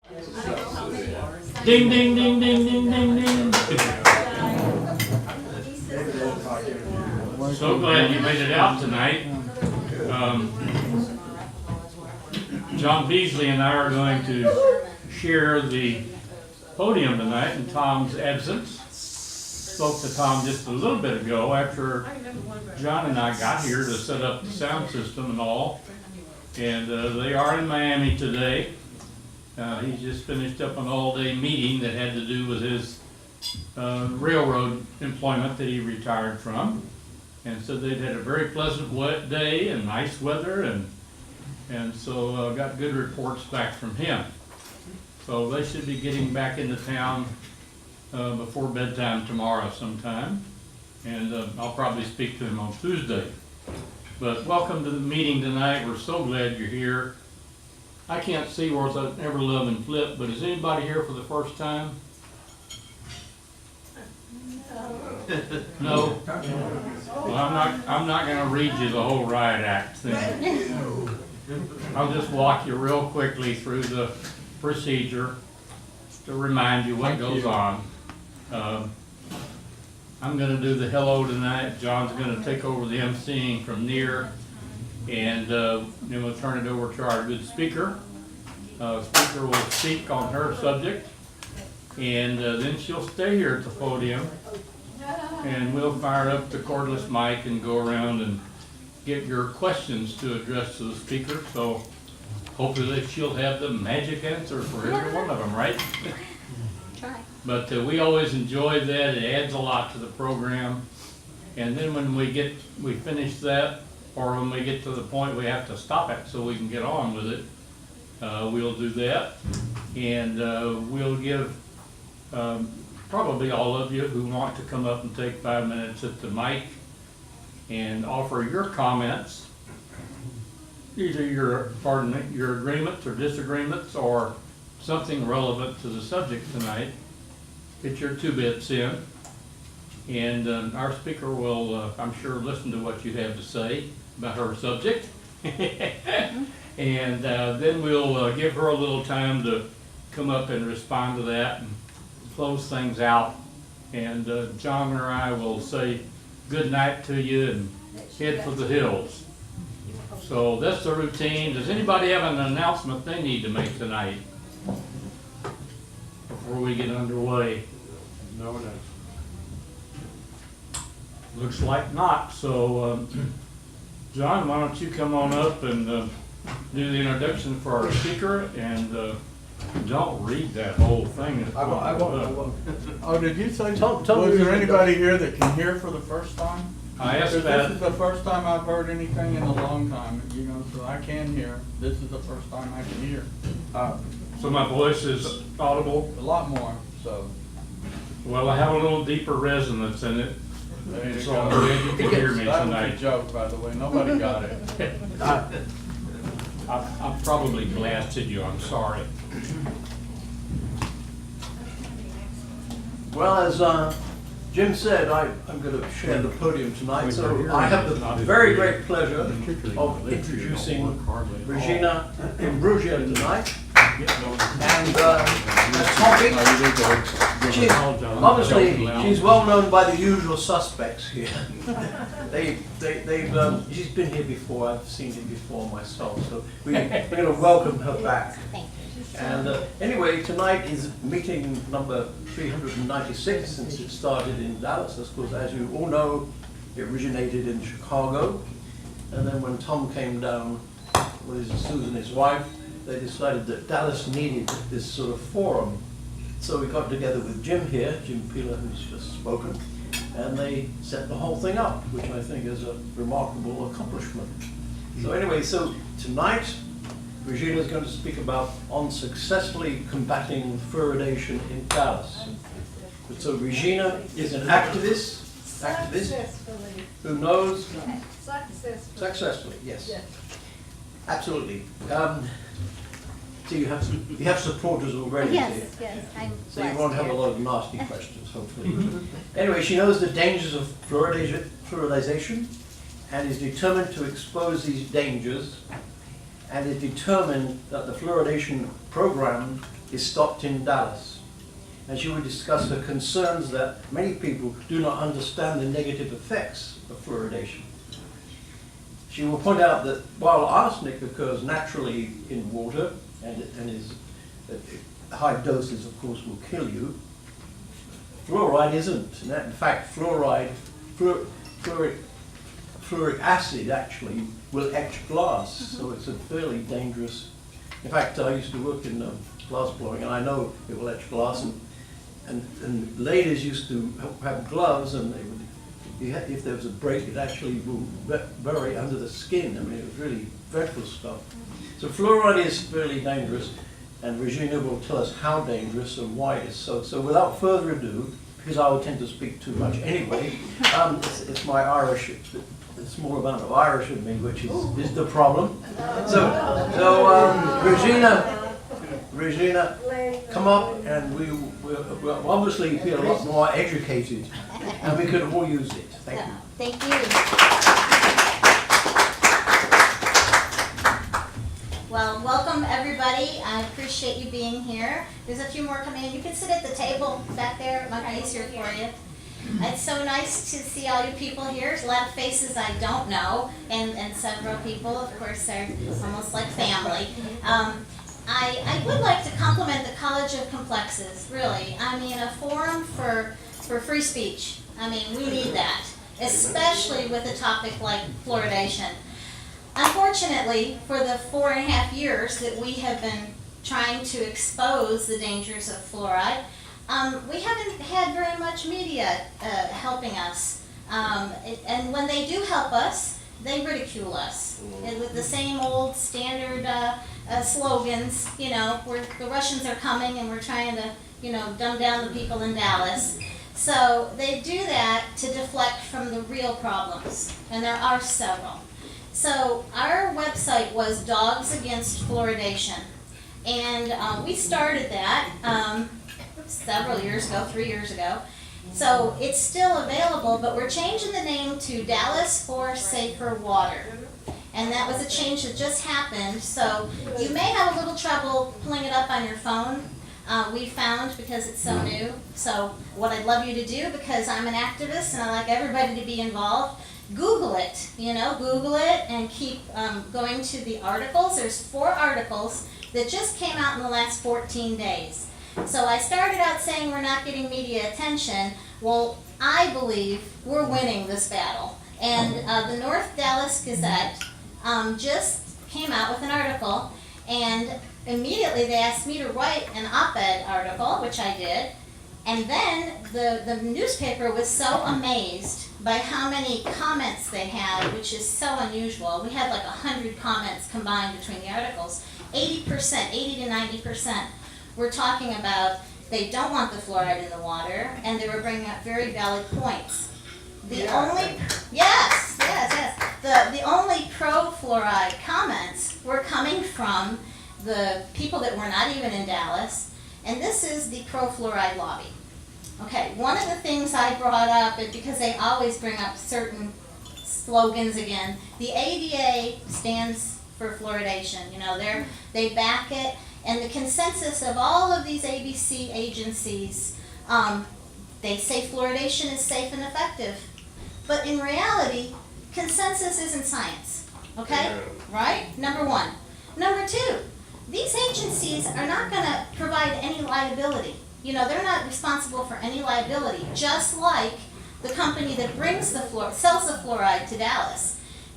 Ding, ding, ding, ding, ding, ding, ding. So glad you made it out tonight. John Beasley and I are going to share the podium tonight in Tom's absence. Spoke to Tom just a little bit ago after John and I got here to set up the sound system and all. And they are in Miami today. He just finished up an all-day meeting that had to do with his railroad employment that he retired from. And so they'd had a very pleasant wet day and nice weather, and so got good reports back from him. So they should be getting back into town before bedtime tomorrow sometime. And I'll probably speak to him on Tuesday. But welcome to the meeting tonight. We're so glad you're here. I can't see words I never love and flip, but is anybody here for the first time? No? Well, I'm not going to read you the whole riot act thing. I'll just walk you real quickly through the procedure to remind you what goes on. I'm going to do the hello tonight. John's going to take over the emceeing from near, and then we'll turn it over to our good speaker. Speaker will speak on her subject, and then she'll stay here at the podium, and we'll fire up the cordless mic and go around and get your questions to address to the speaker. So hopefully she'll have the magic answer for every one of them, right? Try. But we always enjoy that. It adds a lot to the program. And then when we finish that, or when we get to the point we have to stop it so we can get on with it, we'll do that. And we'll give probably all of you who want to come up and take 5 minutes at the mic and offer your comments, either your agreements or disagreements or something relevant to the subject tonight. Get your 2 bits in, and our speaker will, I'm sure, listen to what you have to say about her subject. And then we'll give her a little time to come up and respond to that and close things out. And John or I will say good night to you and head for the hills. So that's the routine. Does anybody have an announcement they need to make tonight before we get underway? No, no. Looks like not. So John, why don't you come on up and do the introduction for our speaker, and don't read that whole thing. I won't. Oh, did you say, Tell was me there if it anybody here that can hear for the first time? I asked Because that. this is the first time I've heard anything in a long time, you know, so I can hear. This is the first time I can hear. So my voice is audible. A lot more, so. Well, I have a little deeper resonance in it. There you So go. I'm glad you can hear me That was a tonight. joke, by the way. Nobody got it. I've probably blasted you. I'm sorry. Well, as Jim said, I'm going to share the podium tonight, so I have the very great pleasure of introducing Regina Imbrugia tonight. And the topic, she's well known by the usual suspects here. She's been here before, I've seen it before myself, so we're going to welcome her back. Thank you. And anyway, tonight is meeting number 396 since it started in Dallas. Of course, as you all know, it originated in Chicago. And then when Tom came down with Susan, his wife, they decided that Dallas needed this sort of forum. So we got together with Jim here, Jim Peeler, who's just spoken, and they set the whole thing up, which I think is a remarkable accomplishment. So anyway, so tonight, Regina is going to speak about unsuccessfully combating fluoridation in Dallas. So Regina is an activist who knows successfully, yes, absolutely. So you have supporters already. Yes, yes, I'm So you won't have a lot of nasty questions, hopefully. Anyway, she knows the dangers of fluoridation and is determined to expose these dangers, and is determined that the fluoridation program is stopped in Dallas. And she will discuss her concerns that many people do not understand the negative effects of fluoridation. She will point out that while arsenic occurs naturally in water and is high doses, of course, will kill you, fluoride isn't. In fact, fluoride, fluoric acid actually will etch glass, so it's a fairly dangerous. In fact, I used to work in glass blowing, and I know it will etch glass. And ladies used to have gloves, and they would, if there was a break, it actually will bury under the skin. I mean, it was really dreadful stuff. So fluoride is fairly dangerous, and Regina will tell us how dangerous and why it is so. So without further ado, because I would tend to speak too much anyway, it's my Irish, the small amount of Irish in me, which is the problem. So Regina, come up, and we'll obviously be a lot more educated, and we could all use it. Thank you. Thank you. Well, welcome everybody. I appreciate you being here. There's a few more coming in. You can sit at the table back there. It might be easier for you. It's so nice to see all you people here. There's a lot of faces I don't know, and several people, of course, are almost like family. I would like to compliment the College of Complexes, really. I mean, a forum for free speech. I mean, we need that, especially with a topic like fluoridation. Unfortunately, for the 4.5 years that we have been trying to expose the dangers of fluoride, we haven't had very much media helping us. And when they do help us, they ridicule us. And with the same old standard slogans, you know, the Russians are coming and we're trying to, you know, dumb down the people in Dallas. So they do that to deflect from the real problems, and there are several. So our website was Dogs Against Fluoridation, and we started that several years ago, 3 years ago. So it's still available, but we're changing the name to Dallas for Safer Water. And that was a change that just happened, so you may have a little trouble pulling it up on your phone. We found, because it's so new. So what I'd love you to do, because I'm an activist and I like everybody to be involved, Google it, you know, Google it and keep going to the articles. There's 4 articles that just came out in the last 14 days. So I started out saying we're not getting media attention. Well, I believe we're winning this battle. And the North Dallas Gazette just came out with an article, and immediately they asked me to write an op-ed article, which I did. And then the newspaper was so amazed by how many comments they had, which is so unusual. We had like 100 comments combined between the articles. 80%, 80 to 90% were talking about they don't want the fluoride in the water, and they were bringing up very valid points. The only pro-fluoride comments were coming from the people that were not even in Dallas, and this is the pro-fluoride lobby. Okay, one of the things I brought up, is because they always bring up certain slogans again, the ADA stands for fluoridation. You know, they back it, and the consensus of all of these ABC agencies, they say fluoridation is safe and effective. But in reality, consensus isn't science, okay? Right? Number one. Number two, these agencies are not going to provide any liability. You know, they're not responsible for any liability, just like the company that brings the sells the fluoride to Dallas.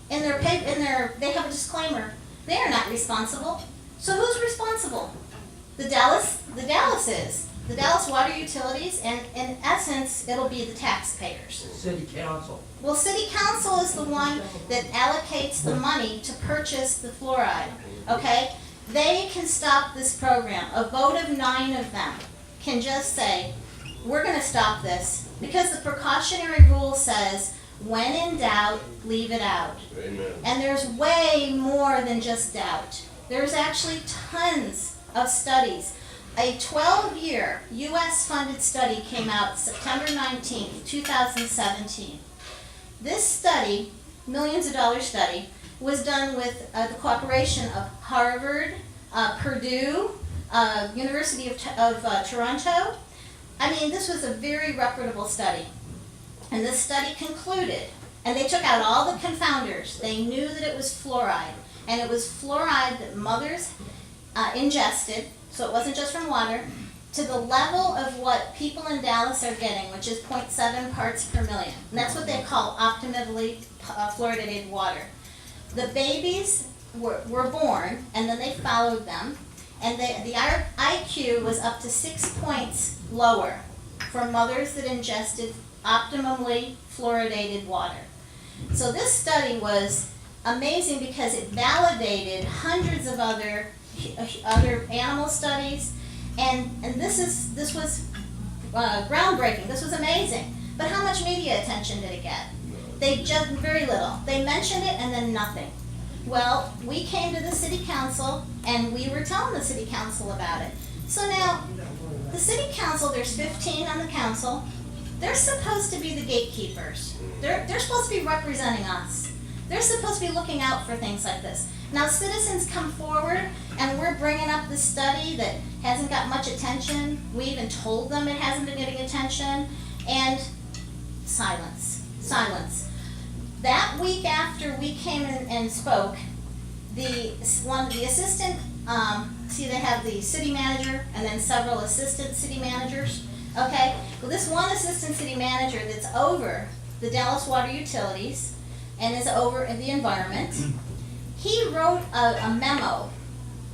They have a disclaimer. They are not responsible. So who's responsible? The Dallas is. The Dallas Water Utilities, and in essence, it'll be the taxpayers. City Council. Well, City Council is the one that allocates the money to purchase the fluoride, okay? They can stop this program. A vote of 9 of them can just say, we're going to stop this, because the precautionary rule says, when in doubt, leave it out. Amen. And there's way more than just doubt. There's actually tons of studies. A 12-year U.S.-funded study came out September 19th, 2017. This study, millions of dollars study, was done with the cooperation of Harvard, Purdue, University of Toronto. I mean, this was a very reputable study. And this study concluded, and they took out all the confounders. They knew that it was fluoride. And it was fluoride that mothers ingested, so it wasn't just from water, to the level of what people in Dallas are getting, which is 0.7 parts per million. And that's what they call optimally fluoridated water. The babies were born, and then they followed them, and the IQ was up to 6 points lower for mothers that ingested optimally fluoridated water. So this study was amazing because it validated hundreds of other animal studies, and this was groundbreaking. This was amazing. But how much media attention did it get? They just very little. They mentioned it and then nothing. Well, we came to the city council and we were telling the city council about it. So now, the city council, there's 15 on the council. They're supposed to be the gatekeepers. They're supposed to be representing us. They're supposed to be looking out for things like this. Now citizens come forward and we're bringing up this study that hasn't got much attention. We even told them it hasn't been getting attention, and silence, silence. That week after we came in and spoke, the assistant, see they have the city manager and then several assistant city managers, okay? Well, this one assistant city manager that's over the Dallas Water Utilities and is over the environment, he wrote a memo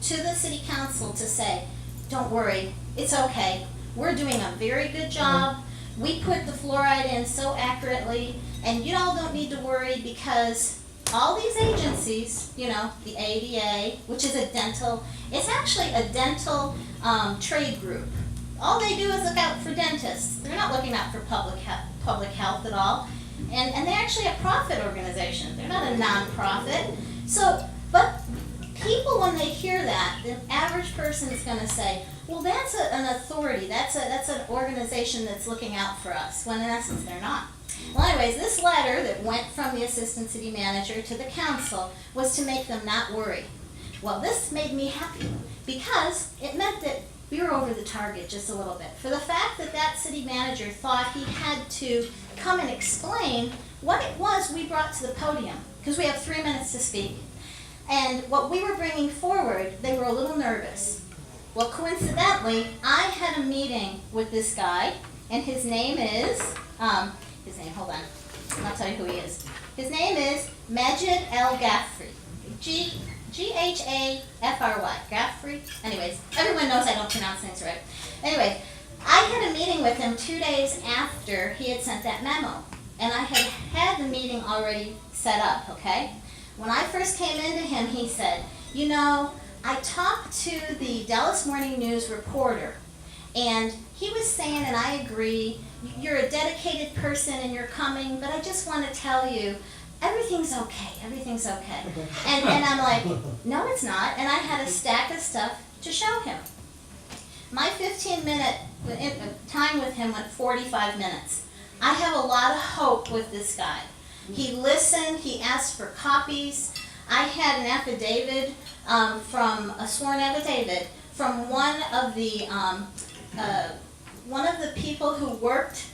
to the city council to say, don't worry, it's okay. We're doing a very good job. We put the fluoride in so accurately, and you all don't need to worry because all these agencies, you know, the ADA, which is it's actually a dental trade group. All they do is look out for dentists. They're not looking out for public health at all. And they're actually a profit organization. They're not a non-profit. So, but people, when they hear that, the average person is going to say, well, that's an authority. That's an organization that's looking out for us, when in essence they're not. Well, anyways, this letter that went from the assistant city manager to the council was to make them not worry. Well, this made me happy because it meant that we were over the target just a little bit. For the fact that that city manager thought he had to come and explain what it was we brought to the podium, because we have 3 minutes to speak. And what we were bringing forward, they were a little nervous. Well, coincidentally, I had a meeting with this guy, and his name is, hold on, I'll tell you who he is. His name is Majid El Ghaffri, Ghafry, Ghaffri. Anyways, everyone knows I don't pronounce things right. Anyway, I had a meeting with him 2 days after he had sent that memo, and I had the meeting already set up, okay? When I first came into him, he said, you know, I talked to the Dallas Morning News reporter, and he was saying, and I agree, you're a dedicated person and you're coming, but I just want to tell you, everything's okay, everything's okay. And I'm like, no, it's not. And I had a stack of stuff to show him. My 15-minute time with him went 45 minutes. I have a lot of hope with this guy. He listened, he asked for copies. I had an affidavit a sworn affidavit from one of the people who worked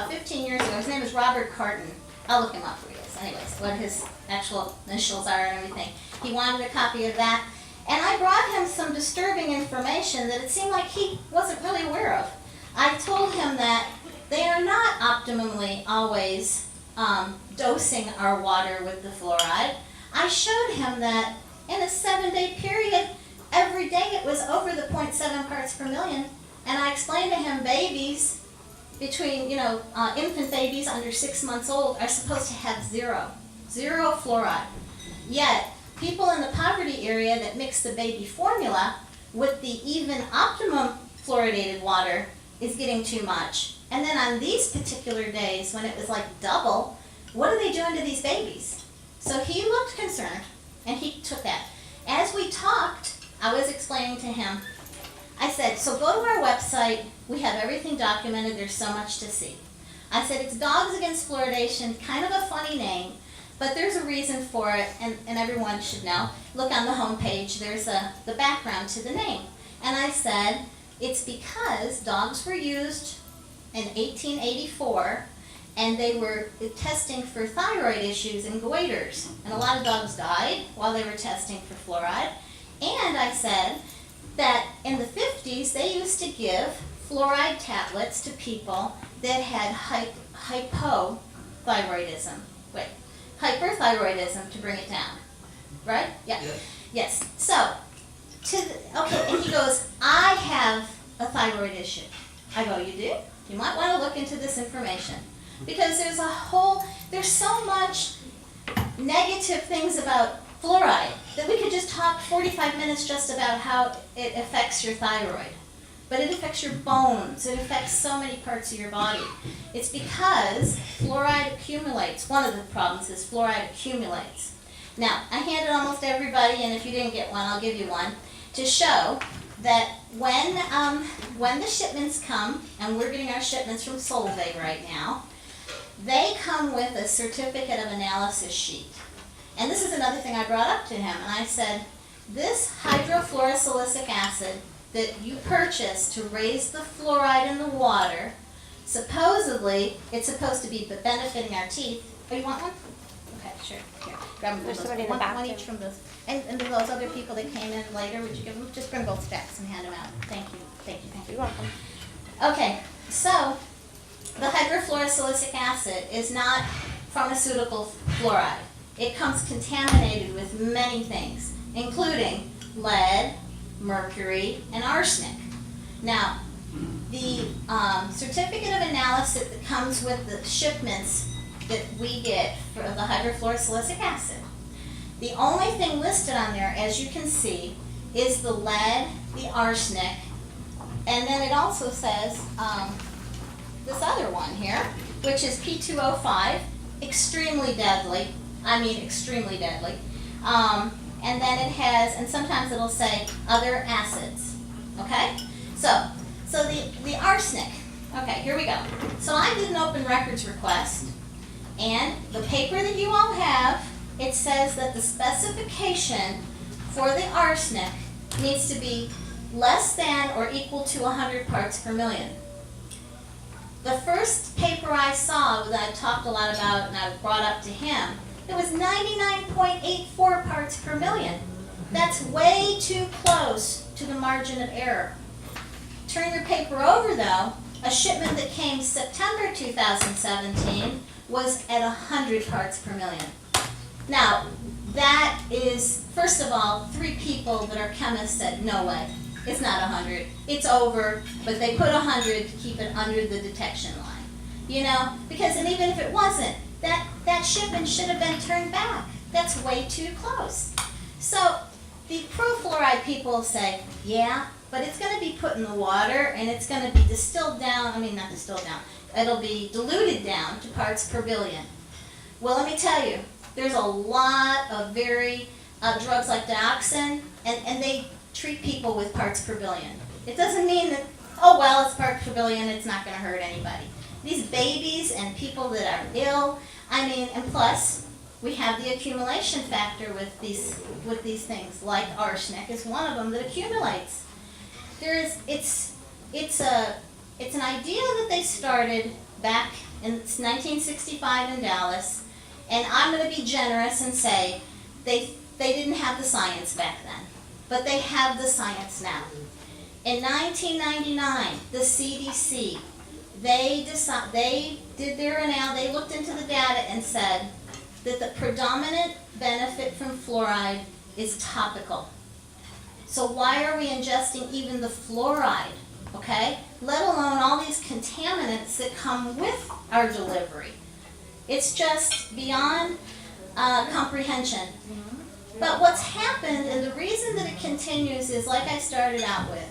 15 years ago. His name is Robert Carton. I'll look him up for you guys. Anyways, what his actual initials are and everything. He wanted a copy of that. And I brought him some disturbing information that it seemed like he wasn't really aware of. I told him that they are not optimally always dosing our water with the fluoride. I showed him that in a 7-day period, every day it was over the 0.7 parts per million. And I explained to him babies between, infant babies under 6 months old are supposed to have zero fluoride. Yet, people in the poverty area that mix the baby formula with the even optimum fluoridated water is getting too much. And then on these particular days when it was like double, what are they doing to these babies? So he looked concerned and he took that. As we talked, I was explaining to him, I said, so go to our website, we have everything documented, there's so much to see. I said, it's Dogs Against Fluoridation, kind of a funny name, but there's a reason for it, and everyone should know. Look on the homepage, there's the background to the name. And I said, it's because dogs were used in 1884 and they were testing for thyroid issues and goiters. And a lot of dogs died while they were testing for fluoride. And I said that in the 50s they used to give fluoride tablets to people that had hypothyroidism. Hyperthyroidism, to bring it down. Right? Yeah. Yes. So, okay, and he goes, I have a thyroid issue. I go, you do? You might want to look into this information. Because there's so much negative things about fluoride that we could just talk 45 minutes just about how it affects your thyroid. But it affects your bones, it affects so many parts of your body. It's because fluoride accumulates. One of the problems is fluoride accumulates. Now, I handed almost everybody, and if you didn't get one, I'll give you one, to show that when the shipments come, and we're getting our shipments from Solvay right now, they come with a certificate of analysis sheet. And this is another thing I brought up to him, and I said, this hydrofluorosilicic acid that you purchase to raise the fluoride in the water, supposedly, it's supposed to be benefiting our teeth. Oh, you want one? Okay, sure. Here, grab them. There's somebody in the one back, each too. from those. And to those other people that came in later, would you give them? Just bring both stacks and hand them out. Thank you, thank you, thank you. You're welcome. Okay, so the hyperfluorosilicic acid is not pharmaceutical fluoride. It comes contaminated with many things, including lead, mercury, and arsenic. Now, the certificate of analysis that comes with the shipments that we get for the hydrofluorosilicic acid, the only thing listed on there, as you can see, is the lead, the arsenic, and then it also says this other one here, which is P2O5, extremely deadly. I mean, extremely deadly. And then it has, and sometimes it'll say other acids. Okay? So the arsenic. Okay, here we go. So I did an open records request, and the paper that you all have, it says that the specification for the arsenic needs to be less than or equal to 100 parts per million. The first paper I saw that I talked a lot about and I brought up to him, it was 99.84 parts per million. That's way too close to the margin of error. Turn your paper over though, a shipment that came September 2017 was at 100 parts per million. Now, that is, first of all, 3 people that are chemists said, no way, it's not 100. It's over, but they put 100 to keep it under the detection line. You know, because, and even if it wasn't, that shipment should have been turned back. That's way too close. So the pro-fluoride people say, yeah, but it's going to be put in the water and it's going to be distilled down, not distilled down, it'll be diluted down to parts per billion. Well, let me tell you, there's a lot of very drugs like dioxin, and they treat people with parts per billion. It doesn't mean that, oh well, it's parts per billion, it's not going to hurt anybody. These babies and people that are ill, and plus, we have the accumulation factor with these things, like arsenic is one of them that accumulates. It's an idea that they started back in 1965 in Dallas, and I'm going to be generous and say they didn't have the science back then, but they have the science now. In 1999, the CDC, they looked into the data and said that the predominant benefit from fluoride is topical. So why are we ingesting even the fluoride, okay? Let alone all these contaminants that come with our delivery. It's just beyond comprehension. But what's happened, and the reason that it continues is like I started out with,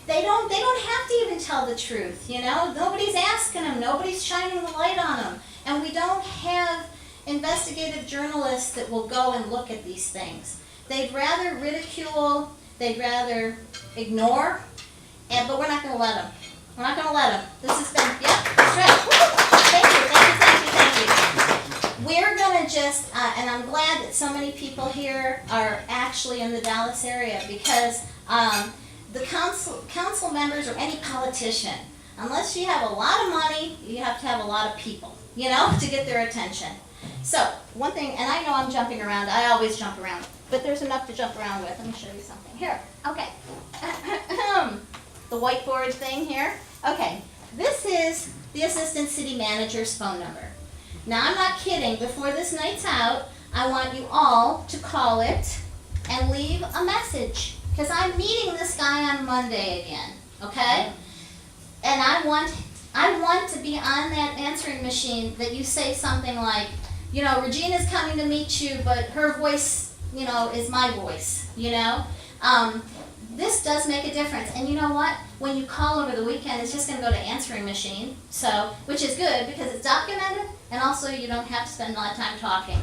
they don't have to even tell the truth, you know? Nobody's asking them, nobody's shining the light on them. And we don't have investigative journalists that will go and look at these things. They'd rather ridicule, they'd rather ignore, but we're not going to let them. We're not going to let them. This has been, yeah, that's right. Thank you. we're gonna just, and I'm glad that so many people here are actually in the Dallas area, because the council members or any politician, unless you have a lot of money, you have to have a lot of people, you know, to get their attention. So, one thing, and I know I'm jumping around, I always jump around, but there's enough to jump around with. Let me show you something. Here, okay. The whiteboard thing here. Okay, this is the assistant city manager's phone number. Now, I'm not kidding. Before this night's out, I want you all to call it and leave a message, because I'm meeting this guy on Monday again, okay? And I want to be on that answering machine that you say something like, you know, Regina's coming to meet you, but her voice, you know, is my voice, you know? This does make a difference. And you know what? When you call over the weekend, it's just going to go to answering machine, so, which is good because it's documented, and also you don't have to spend a lot of time talking.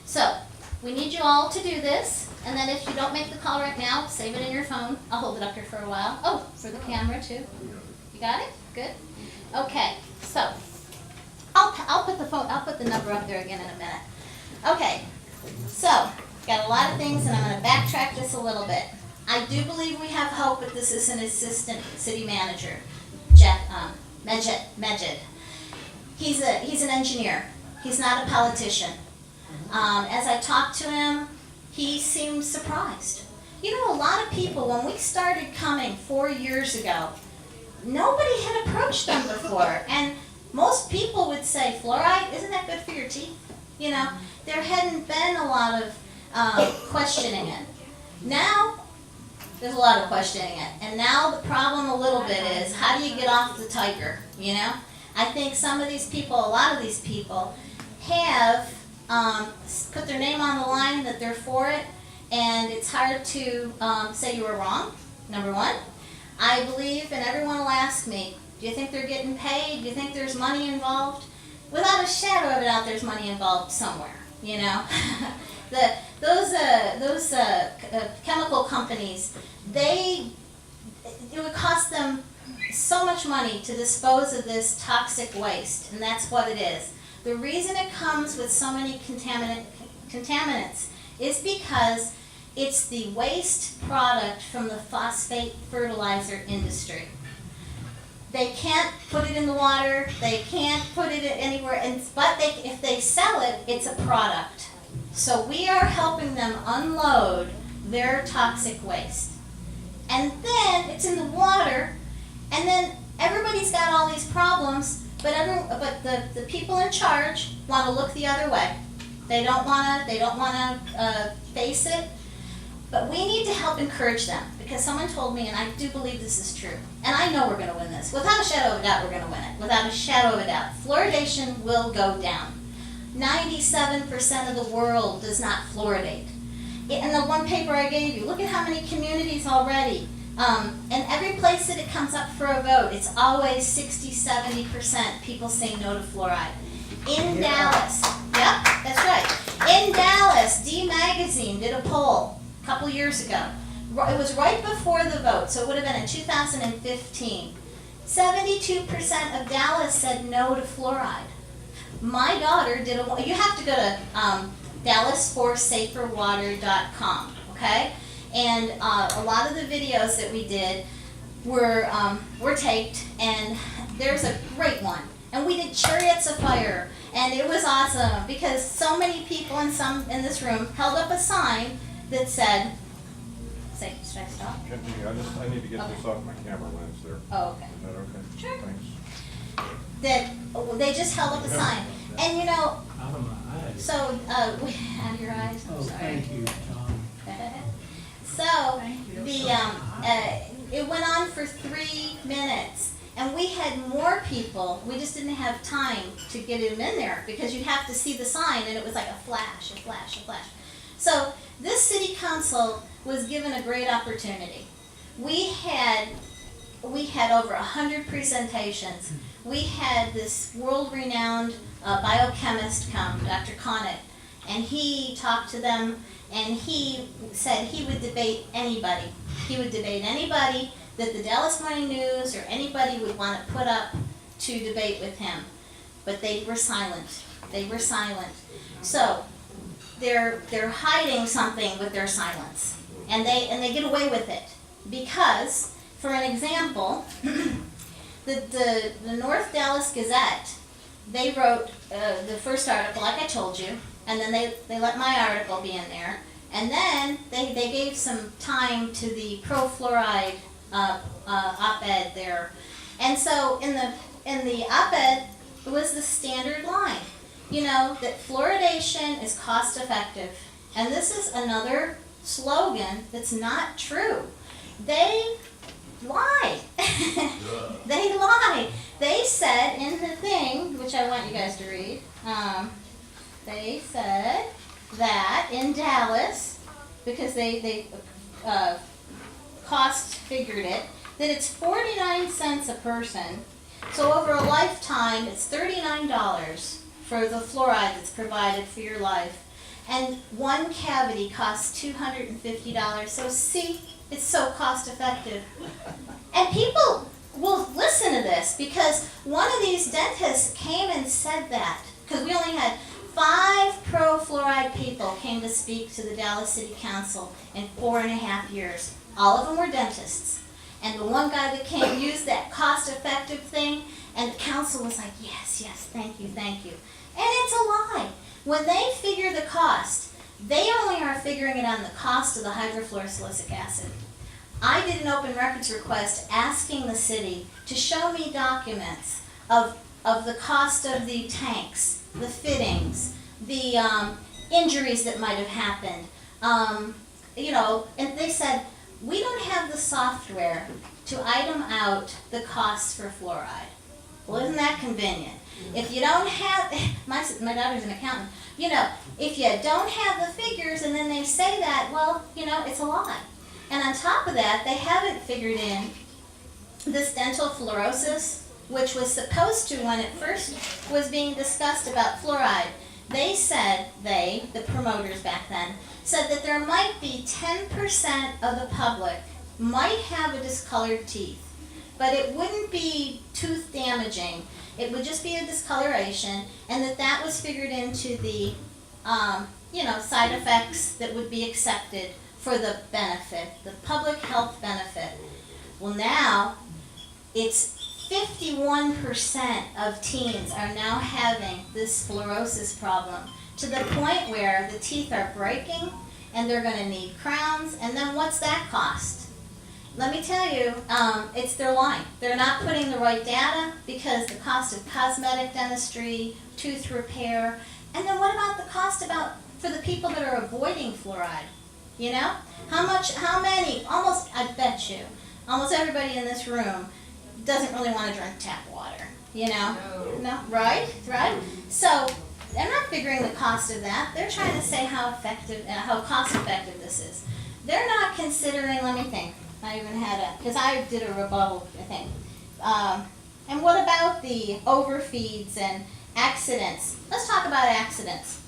So, we need you all to do this, and then if you don't make the call right now, save it in your phone. I'll hold it up here for a while. Oh, for the camera too. You got it? Good. Okay, so I'll put the number up there again in a minute. Okay, so got a lot of things, and I'm going to backtrack this a little bit. I do believe we have hope with this as an assistant city manager, Mejid. He's an engineer. He's not a politician. As I talked to him, he seemed surprised. You know, a lot of people, when we started coming 4 years ago, nobody had approached them before, and most people would say, fluoride, isn't that good for your teeth? You know, there hadn't been a lot of questioning it. Now, there's a lot of questioning it, and now the problem a little bit is, how do you get off the tiger, you know? I think some of these people, a lot of these people, have put their name on the line that they're for it, and it's hard to say you were wrong, number one. I believe, and everyone will ask me, do you think they're getting paid? Do you think there's money involved? Without a shadow of a doubt, there's money involved somewhere, you know? Those chemical companies, it would cost them so much money to dispose of this toxic waste, and that's what it is. The reason it comes with so many contaminants is because it's the waste product from the phosphate fertilizer industry. They can't put it in the water, they can't put it anywhere, but if they sell it, it's a product. So we are helping them unload their toxic waste. And then it's in the water, and then everybody's got all these problems, but the people in charge want to look the other way. They don't want to face it. But we need to help encourage them, because someone told me, and I do believe this is true, and I know we're going to win this. Without a shadow of a doubt, we're going to win it. Without a shadow of a doubt. Fluoridation will go down. 97% of the world does not fluoridate. In the one paper I gave you, look at how many communities already. And every place that it comes up for a vote, it's always 60-70% people say no to fluoride. In Dallas, yep, that's right. In Dallas, D Magazine did a poll a couple years ago. It was right before the vote, so it would have been in 2015. 72% of Dallas said no to fluoride. My daughter did you have to go to dallasforsaferwater.com, okay? And a lot of the videos that we did were taped, and there's a great one. And we did Chariots of Fire, and it was awesome because so many people in this room held up a sign that said, should I stop? Continue. I need to get this off my camera lens there. Oh, okay. Is that okay? Sure. Thanks. That they just held up a sign. And you know, Out of my eyes. so, out of your eyes, I'm Oh, sorry. thank you, Tom. So, it went on for 3 minutes, and we had more people. We just didn't have time to get them in there because you'd have to see the sign, and it was like a flash, a flash, a flash. So, this city council was given a great opportunity. We had over 100 presentations. We had this world-renowned biochemist come, Dr. Conant, and he talked to them, and he said he would debate anybody. He would debate anybody that the Dallas Morning News or anybody would want to put up to debate with him. But they were silent. They were silent. So they're hiding something with their silence, and they get away with it because, for an example, the North Dallas Gazette, they wrote the first article, like I told you, and then they let my article be in there, and then they gave some time to the pro-fluoride op-ed there, and so in the op-ed it was the standard line, you know, that fluoridation is cost effective, and this is another slogan that's not true. They lie. They lie. They said in the thing, which I want you guys to read, they said that in Dallas, because they cost figured it, that it's 49 cents a person. So over a lifetime, it's $39 for the fluoride that's provided for your life. And one cavity costs $250. So see, it's so cost effective. And people will listen to this because one of these dentists came and said that, because we only had 5 pro-fluoride people came to speak to the Dallas City Council in 4.5 years. All of them were dentists. And the one guy that came used that cost-effective thing, and the council was like, yes, yes, thank you, thank you. And it's a lie. When they figure the cost, they only are figuring it on the cost of the hydrofluorosilicic acid. I did an open records request asking the city to show me documents of the cost of the tanks, the fittings, the injuries that might have happened. You know, and they said, we don't have the software to item out the costs for fluoride. Well, isn't that convenient? If you don't have, my daughter's an accountant, you know, if you don't have the figures and then they say that, well, you know, it's a lie. And on top of that, they haven't figured in this dental fluorosis, which was supposed to, when it first was being discussed about fluoride, they said, the promoters back then, said that there might be 10% of the public might have a discolored teeth, but it wouldn't be tooth damaging. It would just be a discoloration, and that was figured into the, you know, side effects that would be accepted for the benefit, the public health benefit. Well, now it's 51% of teens are now having this fluorosis problem, to the point where the teeth are breaking and they're going to need crowns. And then what's that cost? Let me tell you, they're lying. They're not putting the right data, because the cost of cosmetic dentistry, tooth repair, and then what about the cost for the people that are avoiding fluoride? You know, how many, I bet you, almost everybody in this room doesn't really want to drink tap water, you know? No, right? So they're not figuring the cost of that. They're trying to say how cost effective this is. They're not considering, let me think, I even had because I did a rebuttal, I think. And what about the overfeeds and accidents? Let's talk about accidents.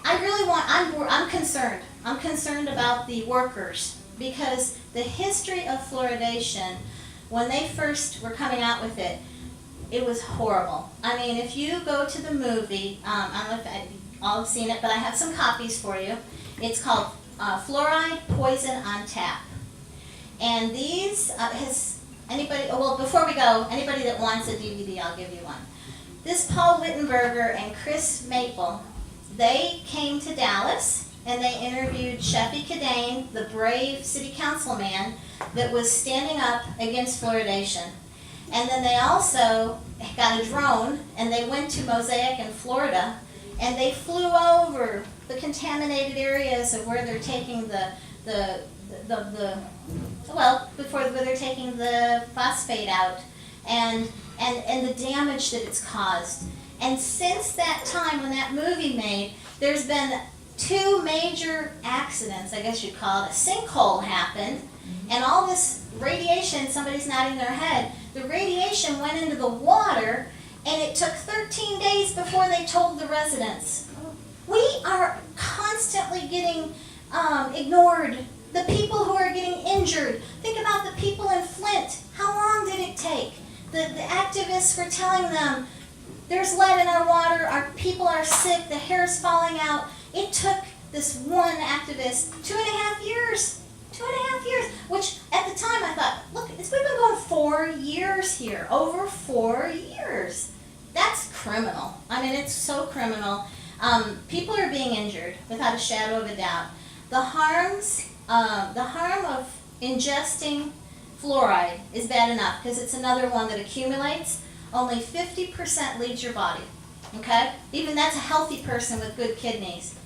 I'm concerned. I'm concerned about the workers, because the history of fluoridation, when they first were coming out with it, it was horrible. I mean, if you go to the movie, I don't know if all have seen it, but I have some copies for you. It's called Fluoride Poison on Tap. And these, before we go, anybody that wants a DVD, I'll give you one. This Paul Wittenberger and Chris Maple, they came to Dallas and they interviewed Sheffy Cadane, the brave city councilman that was standing up against fluoridation. And then they also got a drone and they went to Mosaic in Florida, and they flew over the contaminated areas of where they're taking where they're taking the phosphate out, and the damage that it's caused. And since that time when that movie made, there's been 2 major accidents, I guess you'd call it. A sinkhole happened, and all this radiation, somebody's nodding their head, the radiation went into the water, and it took 13 days before they told the residents. We are constantly getting ignored. The people who are getting injured. Think about the people in Flint. How long did it take? The activists were telling them there's lead in our water, our people are sick, the hair's falling out. It took this one activist 2.5 years. 2.5 years, which at the time I thought, look, we've been going 4 years here, over 4 years. That's criminal. I mean, it's so criminal. People are being injured without a shadow of a doubt. The harm of ingesting fluoride is bad enough because it's another one that accumulates. Only 50% leaves your body, okay? Even that's a healthy person with good kidneys.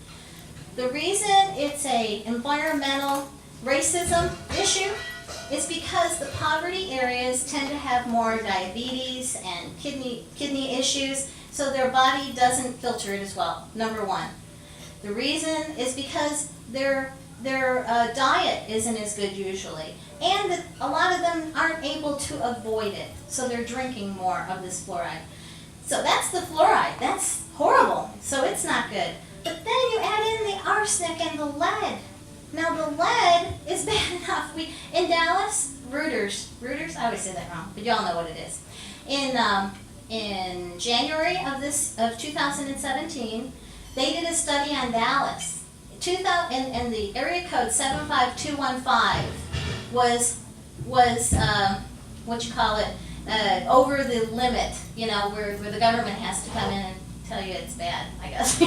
The reason it's a environmental racism issue is because the poverty areas tend to have more diabetes and kidney issues, so their body doesn't filter it as well, number one. The reason is because their diet isn't as good usually, and that a lot of them aren't able to avoid it, so they're drinking more of this fluoride. So that's the fluoride. That's horrible, so it's not good. But then you add in the arsenic and the lead. Now the lead is bad enough. In Dallas, Reuters, I always say that wrong, but y'all know what it is. In January of 2017, they did a study on Dallas. And the area code 75215 was over the limit, where the government has to come in and tell you it's bad, I guess,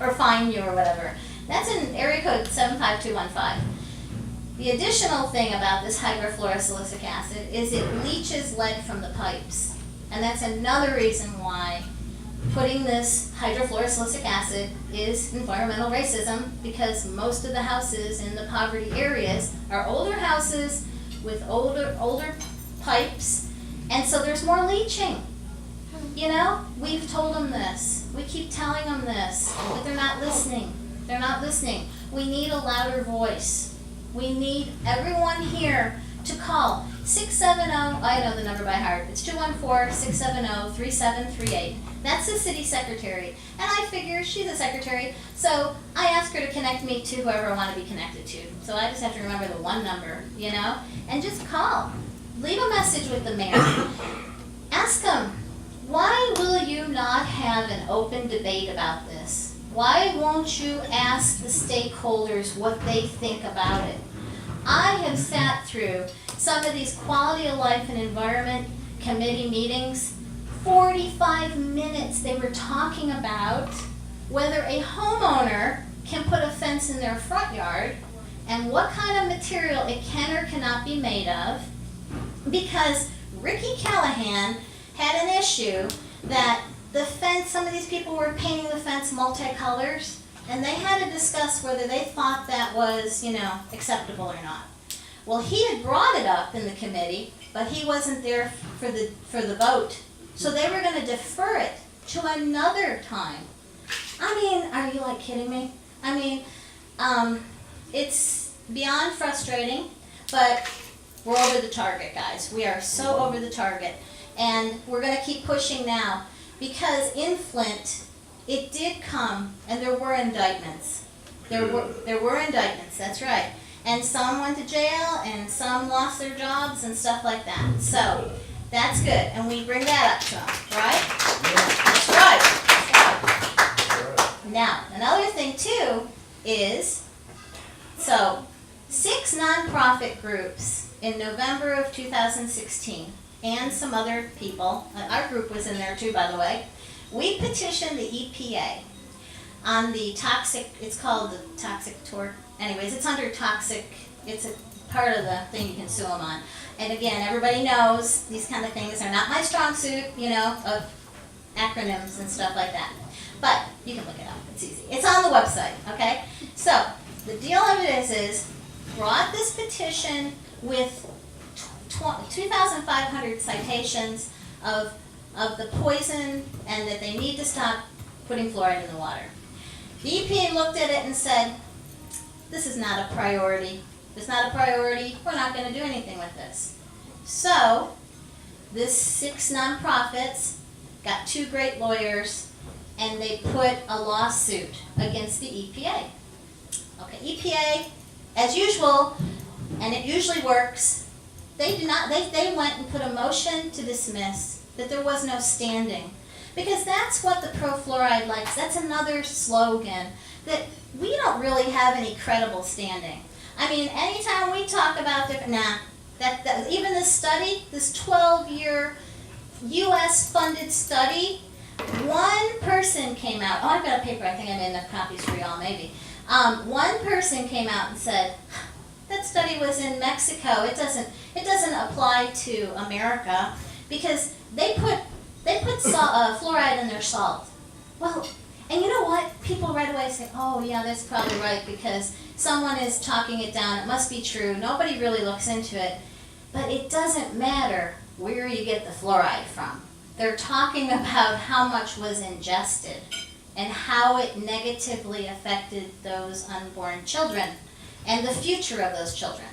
or fine you or whatever. That's in area code 75215. The additional thing about this hydrofluorosilicic acid is it leaches lead from the pipes. And that's another reason why putting this hydrofluorosilicic acid is environmental racism, because most of the houses in the poverty areas are older houses with older pipes, and so there's more leaching. We've told them this. We keep telling them this, but they're not listening. They're not listening. We need a louder voice. We need everyone here to call 670, I know the number by heart, it's 214-670-3738. That's the city secretary. And I figure she's a secretary, so I ask her to connect me to whoever I want to be connected to. So I just have to remember the one number, and just call. Leave a message with the mayor. Ask them, why will you not have an open debate about this? Why won't you ask the stakeholders what they think about it? I have sat through some of these quality of life and environment committee meetings. 45 minutes they were talking about whether a homeowner can put a fence in their front yard and what kind of material it can or cannot be made of, because Ricky Callahan had an issue that the fence, some of these people were painting the fence multicolors, and they had to discuss whether they thought that was, acceptable or not. Well, he had brought it up in the committee, but he wasn't there for the vote. So they were going to defer it to another time. I mean, are you kidding me? I mean, it's beyond frustrating, but we're over the target, guys. We are so over the target. And we're going to keep pushing now. Because in Flint, it did come, and there were indictments. There were indictments, that's right. And some went to jail, and some lost their jobs and stuff like that. So, that's good, and we bring that up to them, right? That's right. Now, another thing too is, 6 nonprofit groups in November of 2016, and some other people, our group was in there too, by the way, we petitioned the EPA on the toxic, it's called the toxic tort, anyways, it's under toxic, it's a part of the thing you can sue them on. And again, everybody knows these kind of things are not my strong suit, of acronyms and stuff like that. But you can look it up, it's easy. It's on the website, okay? So, the deal of it is brought this petition with 2,500 citations of the poison and that they need to stop putting fluoride in the water. The EPA looked at it and said, this is not a priority. It's not a priority. We're not going to do anything with this. So, this 6 nonprofits got 2 great lawyers, and they put a lawsuit against the EPA. Okay, EPA, as usual, and it usually works, they went and put a motion to dismiss, that there was no standing. Because that's what the pro-fluoride likes. That's another slogan that we don't really have any credible standing. I mean, anytime we talk about different, even this study, this 12-year U.S. funded study, one person came out, oh, I've got a paper, I think I made enough copies for y'all, maybe. One person came out and said, that study was in Mexico, it doesn't apply to America, because they put fluoride in their salt. Well, and you know what? People right away say, oh yeah, that's probably right, because someone is talking it down, it must be true, nobody really looks into it. But it doesn't matter where you get the fluoride from. They're talking about how much was ingested and how it negatively affected those unborn children and the future of those children.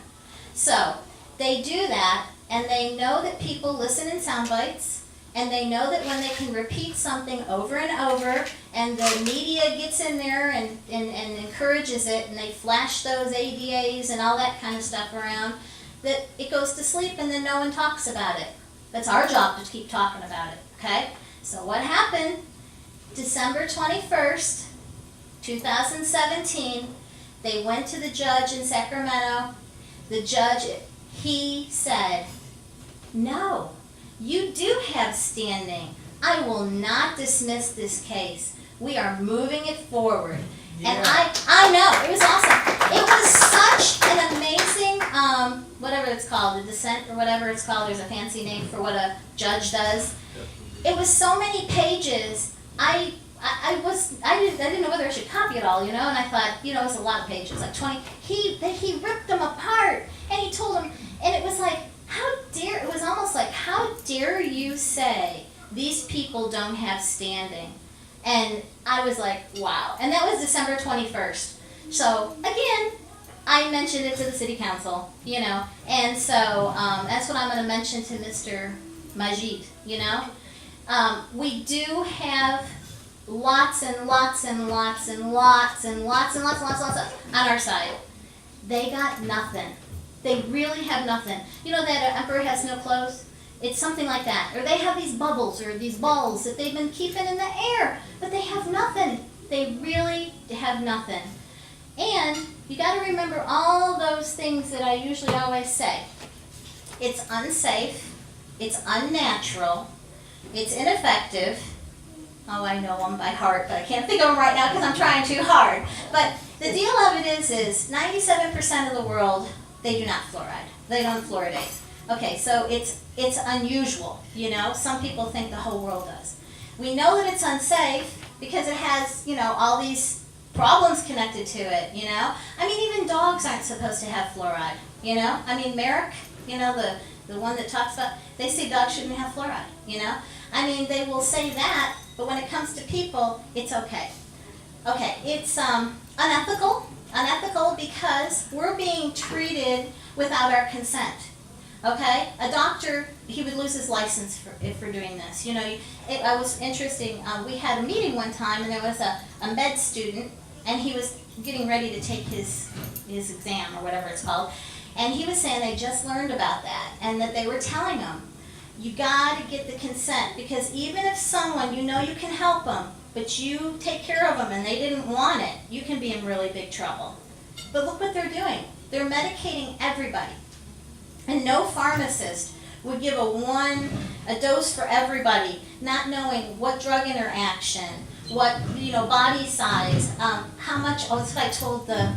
So they do that, and they know that people listen in sound bites, and they know that when they can repeat something over and over, and the media gets in there and encourages it, and they flash those ADAs and all that kind of stuff around, that it goes to sleep and then no one talks about it. That's our job to keep talking about it, okay? So what happened? December 21st, 2017, they went to the judge in Sacramento. The judge, he said, no, you do have standing. I will not dismiss this case. We are moving it forward. Yeah. And I know, it was awesome. It was such an amazing, whatever it's called, the dissent or whatever it's called, there's a fancy name for what a judge does. It was so many pages. I didn't know whether I should copy it all, you know, and I thought, you know, it was a lot of pages, like 20. He ripped them apart, and he told them, and it was like, it was almost like, how dare you say these people don't have standing? And I was like, wow. And that was December 21st. So again, I mentioned it to the city council, you know, and so that's what I'm going to mention to Mr. Majid, you know. We do have lots and lots and lots and lots and lots and lots and lots and lots on our side. They got nothing. They really have nothing. You know that emperor has no clothes? It's something like that. Or they have these bubbles or these balls that they've been keeping in the air, but they have nothing. They really have nothing. And you got to remember all those things that I usually always say. It's unsafe. It's unnatural. It's ineffective. Oh, I know them by heart, but I can't think of them right now because I'm trying too hard. But the deal of it is 97% of the world, they do not fluoride. They don't fluoridate. Okay, so it's unusual, you know. Some people think the whole world does. We know that it's unsafe because it has, you know, all these problems connected to it, you know. I mean, even dogs aren't supposed to have fluoride, you know. I mean, Merrick, you know, the one that talks about, they say dogs shouldn't have fluoride, you know. I mean, they will say that, but when it comes to people, it's okay. Okay, it's unethical because we're being treated without our consent. Okay, a doctor, he would lose his license if we're doing this. You know, I was interesting. We had a meeting one time, and there was a med student, and he was getting ready to take his exam or whatever it's called, and he was saying they just learned about that, and that they were telling him, you got to get the consent, because even if someone, you know you can help them, but you take care of them and they didn't want it, you can be in really big trouble. But look what they're doing. They're medicating everybody. And no pharmacist would give a dose for everybody, not knowing what drug interaction, what, you know, body size, how much. Oh, that's what I told the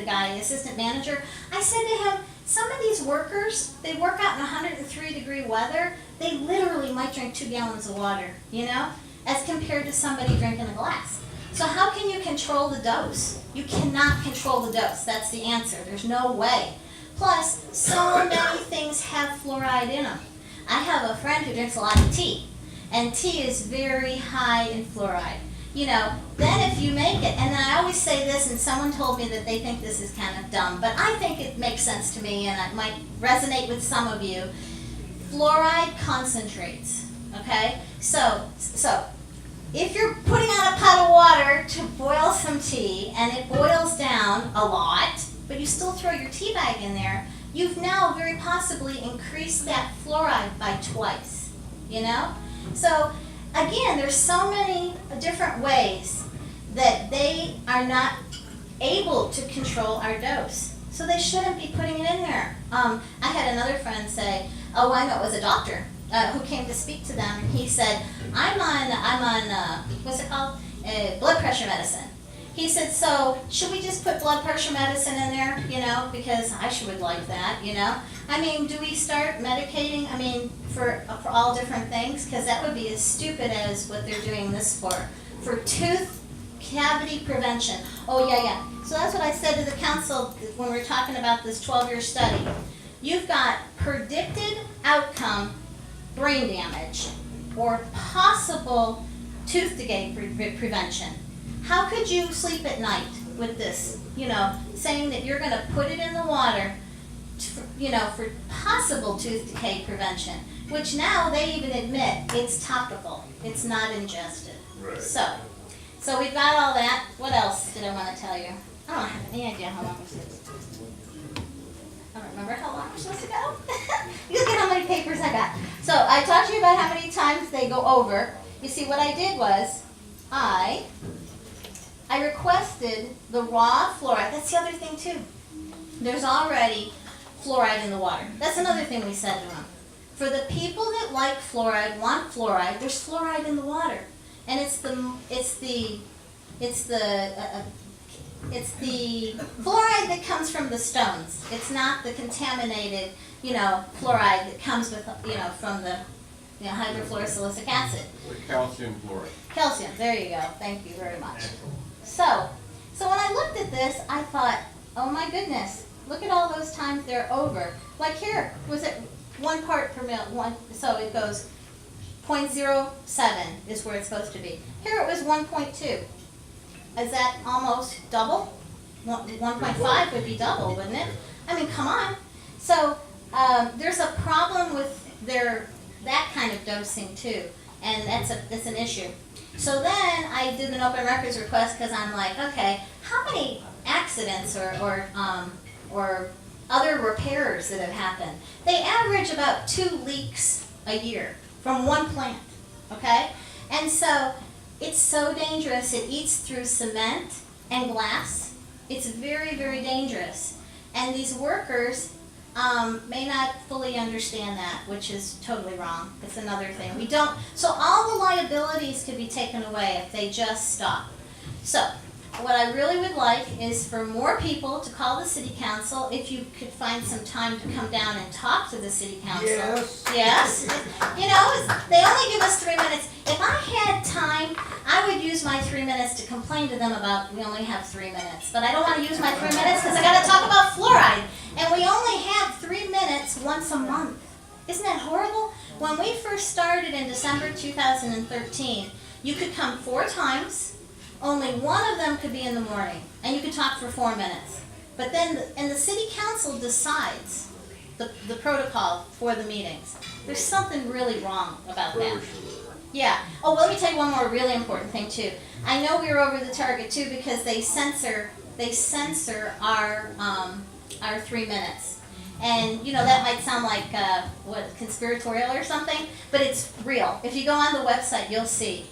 guy, assistant manager. I said to him, some of these workers, they work out in 103-degree weather. They literally might drink 2 gallons of water, you know, as compared to somebody drinking a glass. So how can you control the dose? You cannot control the dose. That's the answer. There's no way. Plus, so many things have fluoride in them. I have a friend who drinks a lot of tea, and tea is very high in fluoride. You know, then if you make it, and I always say this, and someone told me that they think this is kind of dumb, but I think it makes sense to me, and it might resonate with some of you. Fluoride concentrates, okay? So if you're putting on a pot of water to boil some tea, and it boils down a lot, but you still throw your tea bag in there, you've now very possibly increased that fluoride by twice, you know? So again, there's so many different ways that they are not able to control our dose. So they shouldn't be putting it in there. I had another friend say, oh, I know, it was a doctor who came to speak to them, and he said, I'm on what's it called? Blood pressure medicine. He said, so should we just put blood pressure medicine in there, you know, because I sure would like that, you know. I mean, do we start medicating, I mean, for all different things? Because that would be as stupid as what they're doing this for tooth cavity prevention. Oh, yeah. So that's what I said to the council when we were talking about this 12-year study. You've got predicted outcome brain damage or possible tooth decay prevention. How could you sleep at night with this, you know, saying that you're going to put it in the water, you know, for possible tooth decay prevention, which now they even admit it's topical, it's not ingested. Right. So we've got all that. What else did I want to tell you? I don't have any idea how long we're supposed to go. I don't remember how long we're supposed to go. Look at how many papers I got. So I talked to you about how many times they go over. You see, what I did was I requested the raw fluoride. That's the other thing too. There's already fluoride in the water. That's another thing we said to them. For the people that like fluoride, want fluoride, there's fluoride in the water. And it's the fluoride that comes from the stones. It's not the contaminated, you know, fluoride that comes with, you know, from the, you know, hydrofluorosilicic acid. The calcium fluoride. Calcium, there you go. Thank you very much. So when I looked at this, I thought, oh my goodness, look at all those times they're over. Like here, was it 1 part per mil? So it goes 0.07 is where it's supposed to be. Here it was 1.2. Is that almost double? 1.5 would be double, wouldn't it? I mean, come on. So there's a problem with that kind of dosing too, and that's an issue. So then I did an open records request because I'm like, okay, how many accidents or other repairs that have happened? They average about 2 leaks a year from one plant, okay? And so it's so dangerous. It eats through cement and glass. It's very, very dangerous. And these workers may not fully understand that, which is totally wrong. It's another thing. So all the liabilities could be taken away if they just stop. So what I really would like is for more people to call the city council. If you could find some time to come down and talk to the city council. Yes. You know, they only give us 3 minutes. If I had time, I would use my 3 minutes to complain to them about we only have 3 minutes. But I don't want to use my 3 minutes because I got to talk about fluoride. And we only have 3 minutes once a month. Isn't that horrible? When we first started in December 2013, you could come 4 times. Only one of them could be in the morning, and you could talk for 4 minutes. But then, and the city council decides the protocol for the meetings. There's something really wrong about that. Yeah. Oh, well, let me tell you one more really important thing too. I know we were over the target too because they censor our 3 minutes. And you know that might sound like conspiratorial or something, but it's real. If you go on the website, you'll see.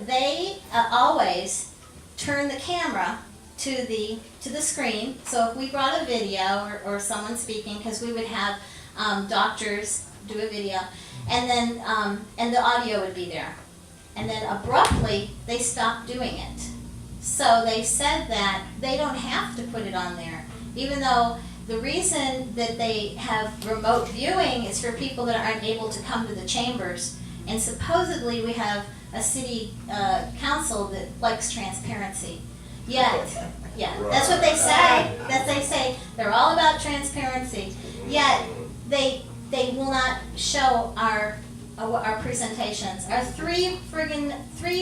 They always turn the camera to the screen. So if we brought a video or someone speaking, because we would have doctors do a video, and then and the audio would be there, and then abruptly they stopped doing it. So they said that they don't have to put it on there, even though the reason that they have remote viewing is for people that aren't able to come to the chambers, and supposedly we have a city council that likes transparency. Yet, yeah, that's what they say. They say they're all about transparency. Yet they will not show our presentations. Our 3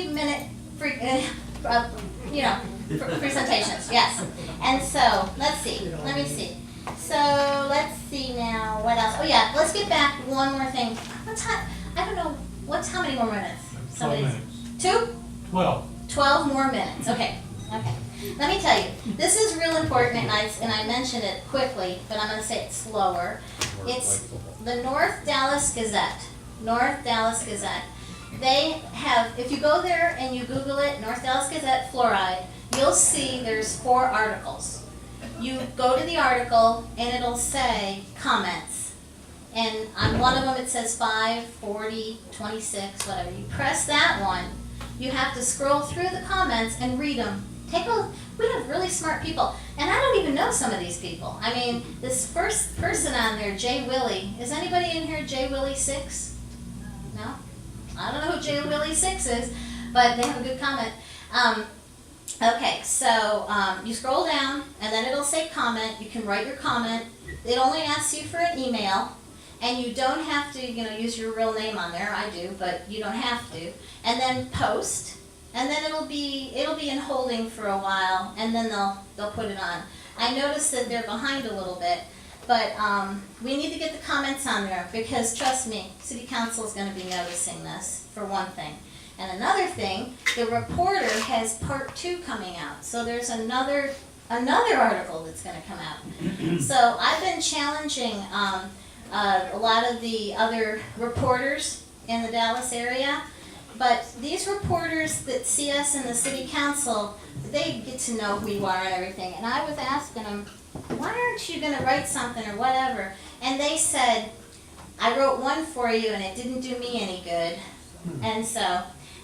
minute presentations. Yes. And so let's see. Let me see. So let's see now. What else? Oh yeah. Let's get back one more thing. What time? I don't know. How many more minutes? 12 minutes. 2? 12. 12 more minutes. Okay. Let me tell you, this is real important, and I mentioned it quickly, but I'm going to say it slower. It's the North Dallas Gazette. they have, if you go there and you Google it, North Dallas Gazette fluoride, you'll see there's 4 articles. You go to the article and it'll say comments. And on one of them it says 5, 40, 26, whatever. You press that one, you have to scroll through the comments and read them. We have really smart people. And I don't even know some of these people. I mean, this first person on there, Jay Willie, is anybody in here Jay Willie 6? No? I don't know who Jay Willie 6 is, but they have a good comment. Okay, so you scroll down, and then it'll say comment. You can write your comment. It only asks you for an email, and you don't have to, use your real name on there. I do, but you don't have to. And then post, and then it'll be in holding for a while, and then they'll put it on. I noticed that they're behind a little bit, but we need to get the comments on there because trust me, City Council is going to be noticing this for one thing. And another thing, the reporter has part 2 coming out. So there's another article that's going to come out. So I've been challenging a lot of the other reporters in the Dallas area. But these reporters that see us in the City Council, they get to know who we are and everything. And I was asking them, why aren't you going to write something or whatever? And they said, I wrote one for you and it didn't do me any good.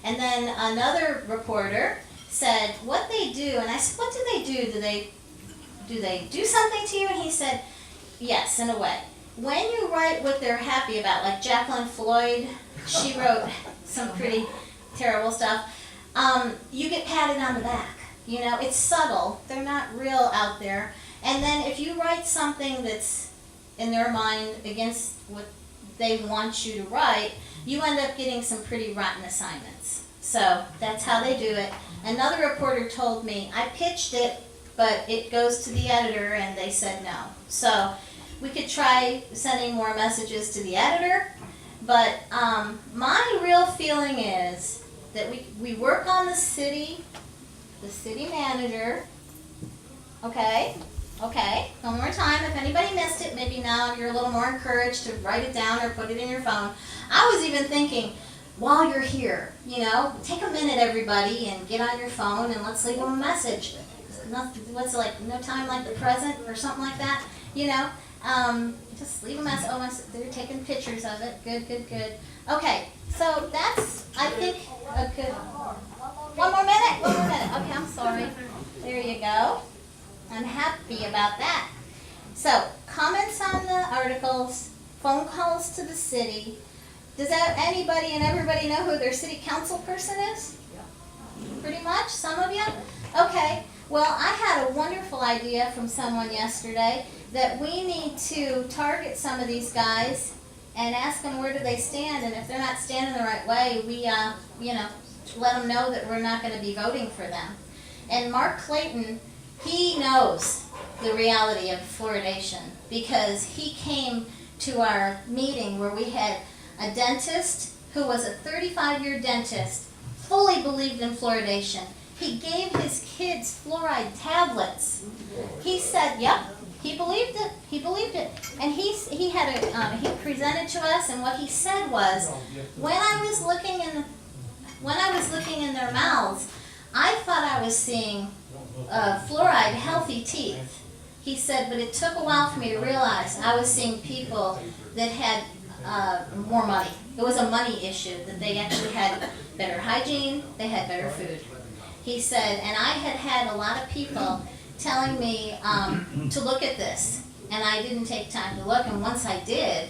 And then another reporter said, what they do, and I said, what do they do? Do they do something to you? And he said, yes, in a way. When you write what they're happy about, like Jacqueline Floyd, she wrote some pretty terrible stuff, you get patted on the back. It's subtle. They're not real out there. And then if you write something that's in their mind against what they want you to write, you end up getting some pretty rotten assignments. So that's how they do it. Another reporter told me, I pitched it, but it goes to the editor, and they said no. So we could try sending more messages to the editor, but my real feeling is that we work on the city manager, okay, one more time. If anybody missed it, maybe now you're a little more encouraged to write it down or put it in your phone. I was even thinking, while you're here, take a minute, everybody, and get on your phone and let's leave them a message. What's it like, no time like the present or something like that, just leave a message. Oh, they're taking pictures of it. Good. Okay, so that's, I think, a good, one more minute. Okay, I'm sorry. There you go. I'm happy about that. So, comments on the articles, phone calls to the city. Does anybody and everybody know who their city council person is? Pretty much, some of you? Okay, well, I had a wonderful idea from someone yesterday that we need to target some of these guys and ask them where do they stand, and if they're not standing the right way, we, let them know that we're not going to be voting for them. And Mark Clayton, he knows the reality of fluoridation because he came to our meeting where we had a dentist who was a 35-year dentist, fully believed in fluoridation. He gave his kids fluoride tablets. He said, yep, he believed it. And he presented to us, and what he said was, when I was looking in their mouths, I thought I was seeing fluoride healthy teeth. He said, but it took a while for me to realize I was seeing people that had more money. It was a money issue, that they actually had better hygiene, they had better food. He said, and I had a lot of people telling me to look at this, and I didn't take time to look, and once I did,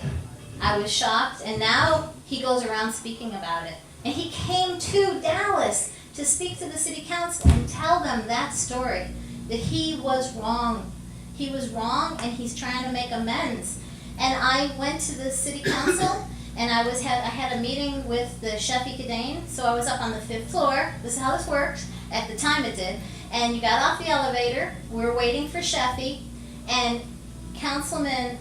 I was shocked, and now he goes around speaking about it. And he came to Dallas to speak to the city council and tell them that story, that he was wrong. He was wrong, and he's trying to make amends. And I went to the city council, and I had a meeting with the Sheffy Cadane, so I was up on the 5th floor. This is how this works. At the time it did. And you got off the elevator. We were waiting for Sheffy, and Councilman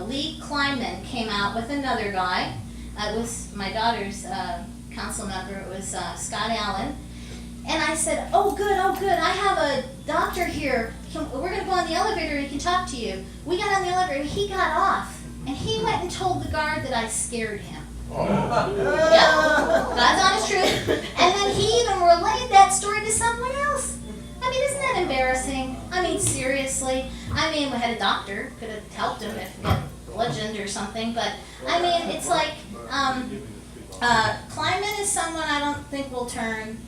Lee Kleinman came out with another guy. It was my daughter's council member. It was Scott Allen. And I said, oh good, I have a doctor here. We're going to go on the elevator and he can talk to you. We got on the elevator and he got off. And he went and told the guard that I scared him. Yeah, God's honest truth. And then he even relayed that story to someone else. I mean, isn't that embarrassing? I mean, seriously. I mean, we had a doctor, could have helped him if he got bludgeoned or something, but I mean, it's like, Kleiman is someone I don't think will turn,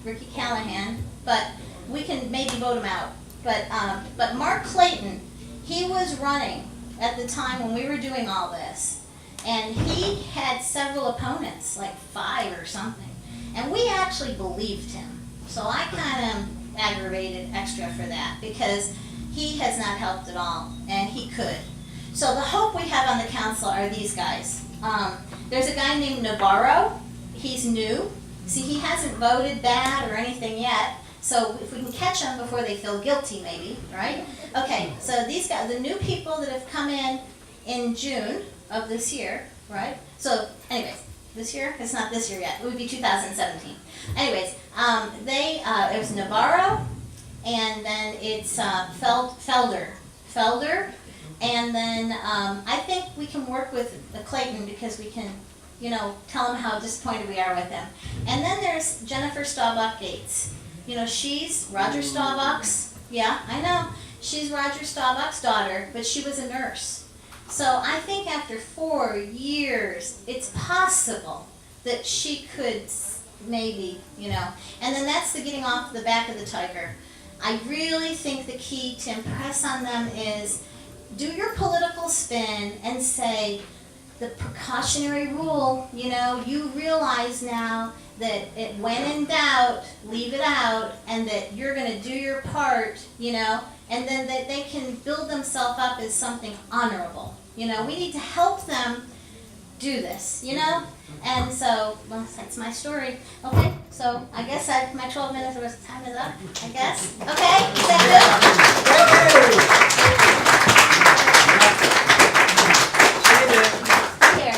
Ricky Callahan, but we can maybe vote him out. But Mark Clayton, he was running at the time when we were doing all this, and he had several opponents, like 5 or something, and we actually believed him. So I kind of aggravated extra for that because he has not helped at all, and he could. So the hope we have on the council are these guys. There's a guy named Navarro. He's new. See, he hasn't voted bad or anything yet. So if we can catch them before they feel guilty, maybe, right? Okay, so these guys, the new people that have come in June of this year, right? So anyways, this year? It's not this year yet. It would be 2017. Anyways, it was Navarro, and then it's Felder, and then I think we can work with Clayton because we can, tell him how disappointed we are with him. And then there's Jennifer Staubach Gates. She's Roger Staubach's, yeah, I know. She's Roger Staubach's daughter, but she was a nurse. So I think after 4 years, it's possible that she could maybe, and then that's the getting off the back of the tiger. I really think the key to impress on them is do your political spin and say the precautionary rule, you realize now that when in doubt, leave it out, and that you're going to do your part, and then that they can build themselves up as something honorable. We need to help them do this, And so, well, that's my story. Okay, so I guess my 12 minutes of time is up, I guess. Okay, is that good? Here, okay.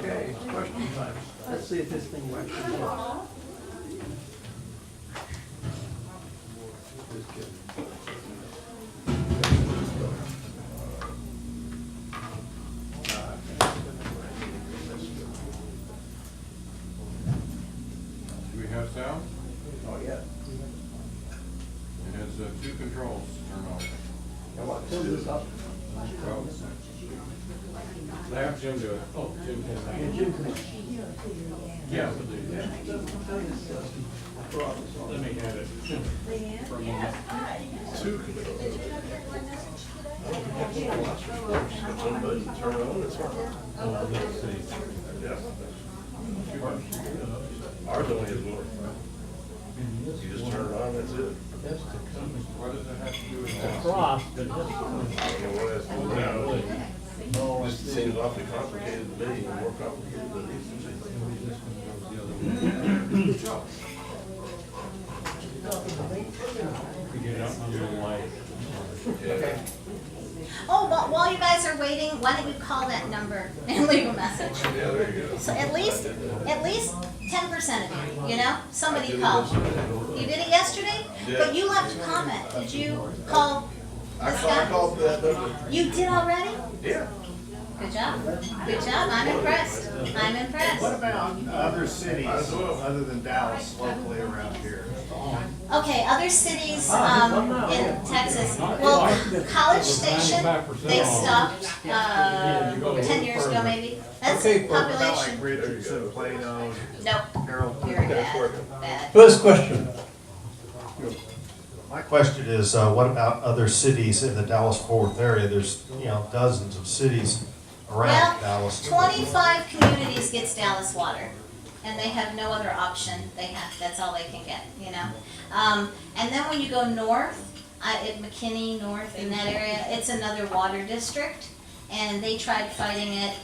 Okay, question time. Let's see if this thing works. Do we have sound? Oh, yeah. It has 2 controls to turn on. Now what, turn this up? Well, have Jim do it. Oh, Jim can. Yeah, Jim can. Yeah, we'll do that. Let me have it for a moment. Let's see. Ours only has one. You just turn it on, that's it. What does it have to do with that? Cross, but I don't know what that's about. Just seems awfully complicated to me, and more complicated than it needs to Okay. Oh, but while you guys are waiting, why don't you call that number and leave a message? be. Yeah, there you go. So at least 10% of you, somebody called. You did it yesterday? Yeah. But you left a comment. Did you call this I guy? called for that number. You did already? Yeah. Good job. Good job. I'm impressed. I'm What impressed. about other cities other than Dallas locally around here? Okay, other cities in Texas. Well, College Station, they stopped 10 years ago maybe. That's Okay, What about like population. Richardson, Plano, Nope. Harold? Very bad. Bad. First question. My question is, what about other cities in the Dallas-Fort Worth area? There's, dozens of cities around Well, Dallas. 25 communities gets Dallas water, and they have no other option. That's all they can get, And then when you go north, at McKinney North in that area, it's another water district, and they tried fighting it,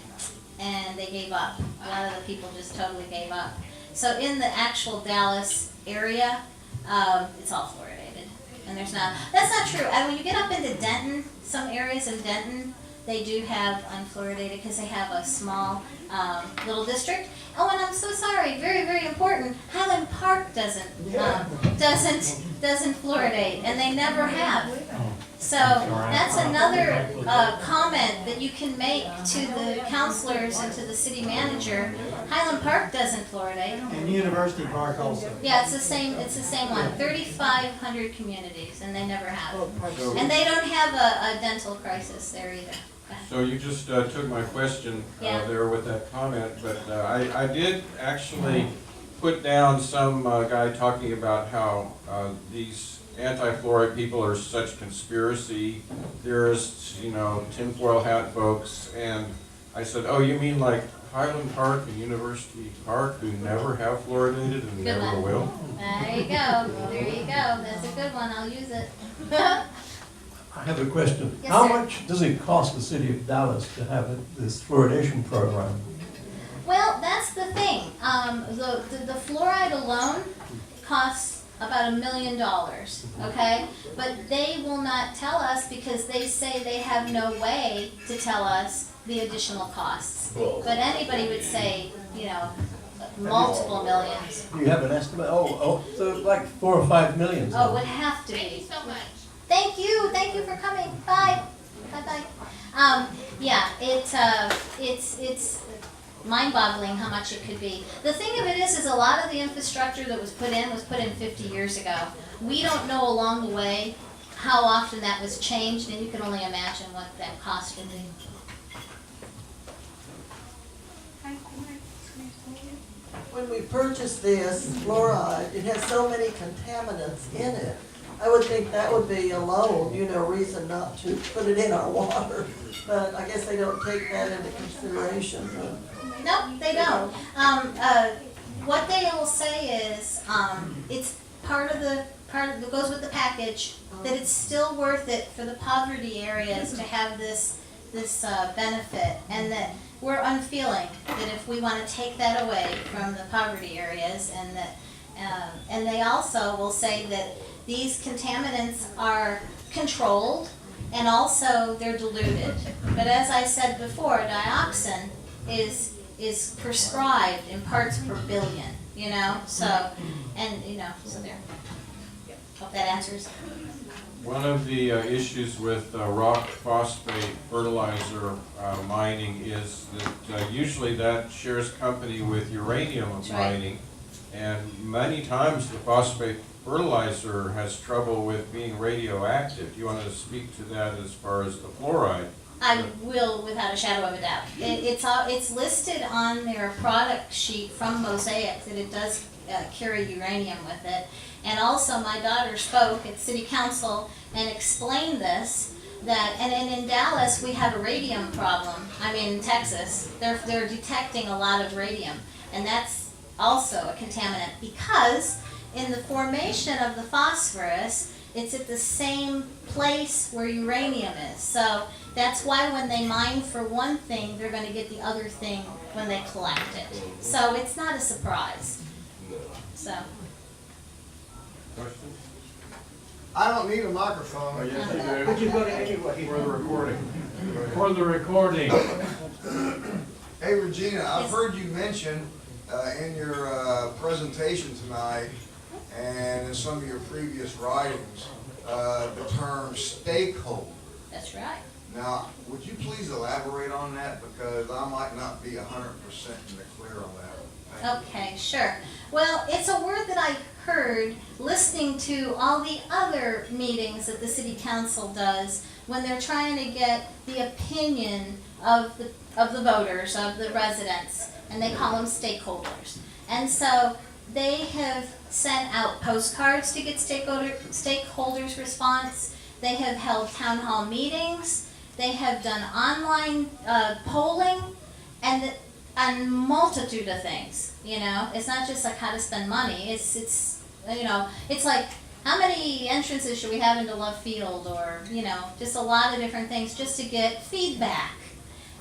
and they gave up. A lot of the people just totally gave up. So in the actual Dallas area, it's all fluoridated, and that's not true. And when you get up into Denton, some areas in Denton, they do have unfluoridated because they have a small little district. Oh, and I'm so sorry, very, very important, Highland Park doesn't doesn't fluoridate, and they never have. So that's another comment that you can make to the counselors and to the city manager. Highland Park doesn't fluoridate. And University Park also. Yeah, it's the same one. 3,500 communities, and they never have. And they don't have a dental crisis there either. So you just took my question Yeah. there with that comment, but I did actually put down some guy talking about how these anti-fluoride people are such conspiracy theorists, you know, tinfoil hat folks, and I said, oh, you mean like Highland Park and University Park who never have fluoridated and Good never one. will? There you go. There you go. That's a good one. I'll use it. I have a question. Yes, How sir. much does it cost the city of Dallas to have this fluoridation program? Well, that's the thing. The fluoride alone costs about $1 million, okay? But they will not tell us because they say they have no way to tell us the additional costs. But anybody would say, you know, multiple millions. Do you have an estimate? So like 4 or 5 million. Oh, it would have to be. Thank you so much. Thank you for coming. Bye. Bye-bye. Yeah, it's mind-boggling how much it could be. The thing of it is a lot of the infrastructure that was put in 50 years ago. We don't know along the way how often that was changed, and you can only imagine what that cost would be. When we purchase this fluoride, it has so many contaminants in it. I would think that would be alone, reason not to put it in our water. But I guess they don't take that into consideration. Nope, they don't. What they will say is, it's part of that goes with the package, that it's still worth it for the poverty areas to have this benefit, and that we're unfeeling that if we want to take that away from the poverty areas, and that, and they also will say that these contaminants are controlled and also they're diluted. But as I said before, dioxin is prescribed in parts per billion, so, and, so there. Hope that answers. One of the issues with rock phosphate fertilizer mining is that usually that shares company with uranium That's right. mining. And many times the phosphate fertilizer has trouble with being radioactive. Do you want to speak to that as far as the fluoride? I will, without a shadow of a doubt. It's listed on their product sheet from Mosaic that it does carry uranium with it. And also my daughter spoke at City Council and explained this, and in Dallas we have a radium problem. I mean, in Texas, they're detecting a lot of radium, and that's also a contaminant because in the formation of the phosphorus, it's at the same place where uranium is. So that's why when they mine for one thing, they're going to get the other thing when they collect it. So it's not a surprise. So. Questions? I don't need a microphone. Oh, yes, you do. Would you go to anyway? For the recording. For the recording. Hey Regina, I've heard you mention in your presentation tonight and in some of your previous writings the term stakeholder. That's right. Now, would you please elaborate on that, because I might not be 100% in the clear on that. Thank you. Okay, sure. Well, it's a word that I heard listening to all the other meetings that the city council does when they're trying to get the opinion of the voters, of the residents, and they call them stakeholders. And so they have sent out postcards to get stakeholders' response. They have held town hall meetings. They have done online polling, and a multitude of things. It's not just like how to spend money. It's like how many entrances should we have into Love Field, or just a lot of different things just to get feedback.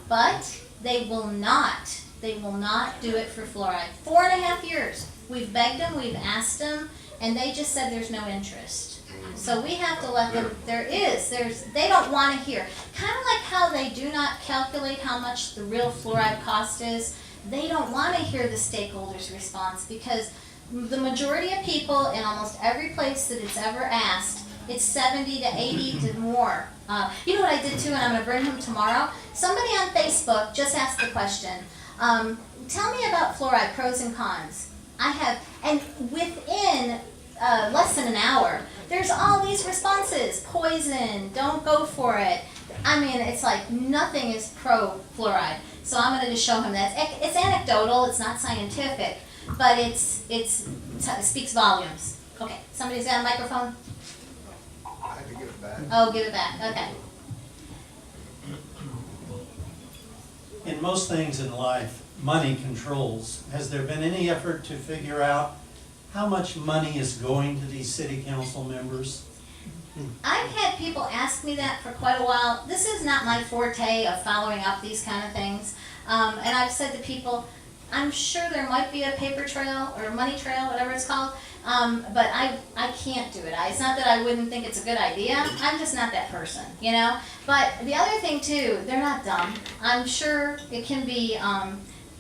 But they will not do it for fluoride. 4.5 years. We've begged them, we've asked them, and they just said there's no interest. So we have to let them, they don't want to hear. Kind of like how they do not calculate how much the real fluoride cost is. They don't want to hear the stakeholders' response because the majority of people in almost every place that it's ever asked, it's 70 to 80 to more. You know what I did too, and I'm going to bring him tomorrow? Somebody on Facebook just asked the question, tell me about fluoride, pros and cons. I have, and within less than an hour, there's all these responses. Poison, don't go for it. I mean, it's like nothing is pro-fluoride. So I'm going to just show him that. It's anecdotal, it's not scientific, but it speaks volumes. Okay, somebody's got a microphone? I had to give it back. Oh, give it back, okay. In most things in life, money controls. Has there been any effort to figure out how much money is going to these city council members? I've had people ask me that for quite a while. This is not my forte of following up these kind of things. And I've said to people, I'm sure there might be a paper trail or money trail, whatever it's called, but I can't do it. It's not that I wouldn't think it's a good idea. I'm just not that person, you know? But the other thing too, they're not dumb. I'm sure it can be,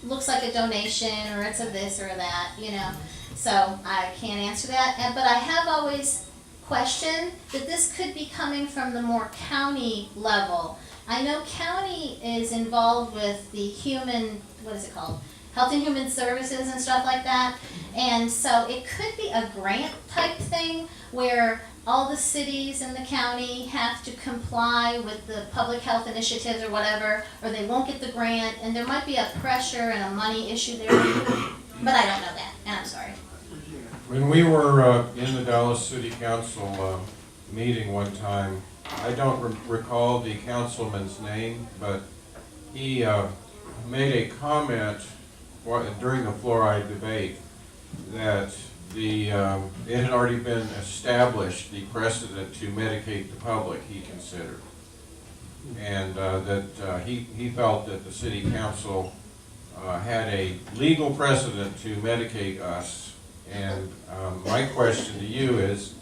looks like a donation or it's a this or that, you know? So I can't answer that. But I have always questioned that this could be coming from the more county level. I know county is involved with the human, what is it called? Health and Human Services and stuff like that. And so it could be a grant type thing where all the cities in the county have to comply with the public health initiatives or whatever, or they won't get the grant, and there might be a pressure and a money issue there. But I don't know that, and I'm sorry. When we were in the Dallas City Council meeting one time, I don't recall the councilman's name, but he made a comment during the fluoride debate that it had already been established, the precedent to medicate the public, he considered. And that he felt that the city council had a legal precedent to medicate us. And my question to you is,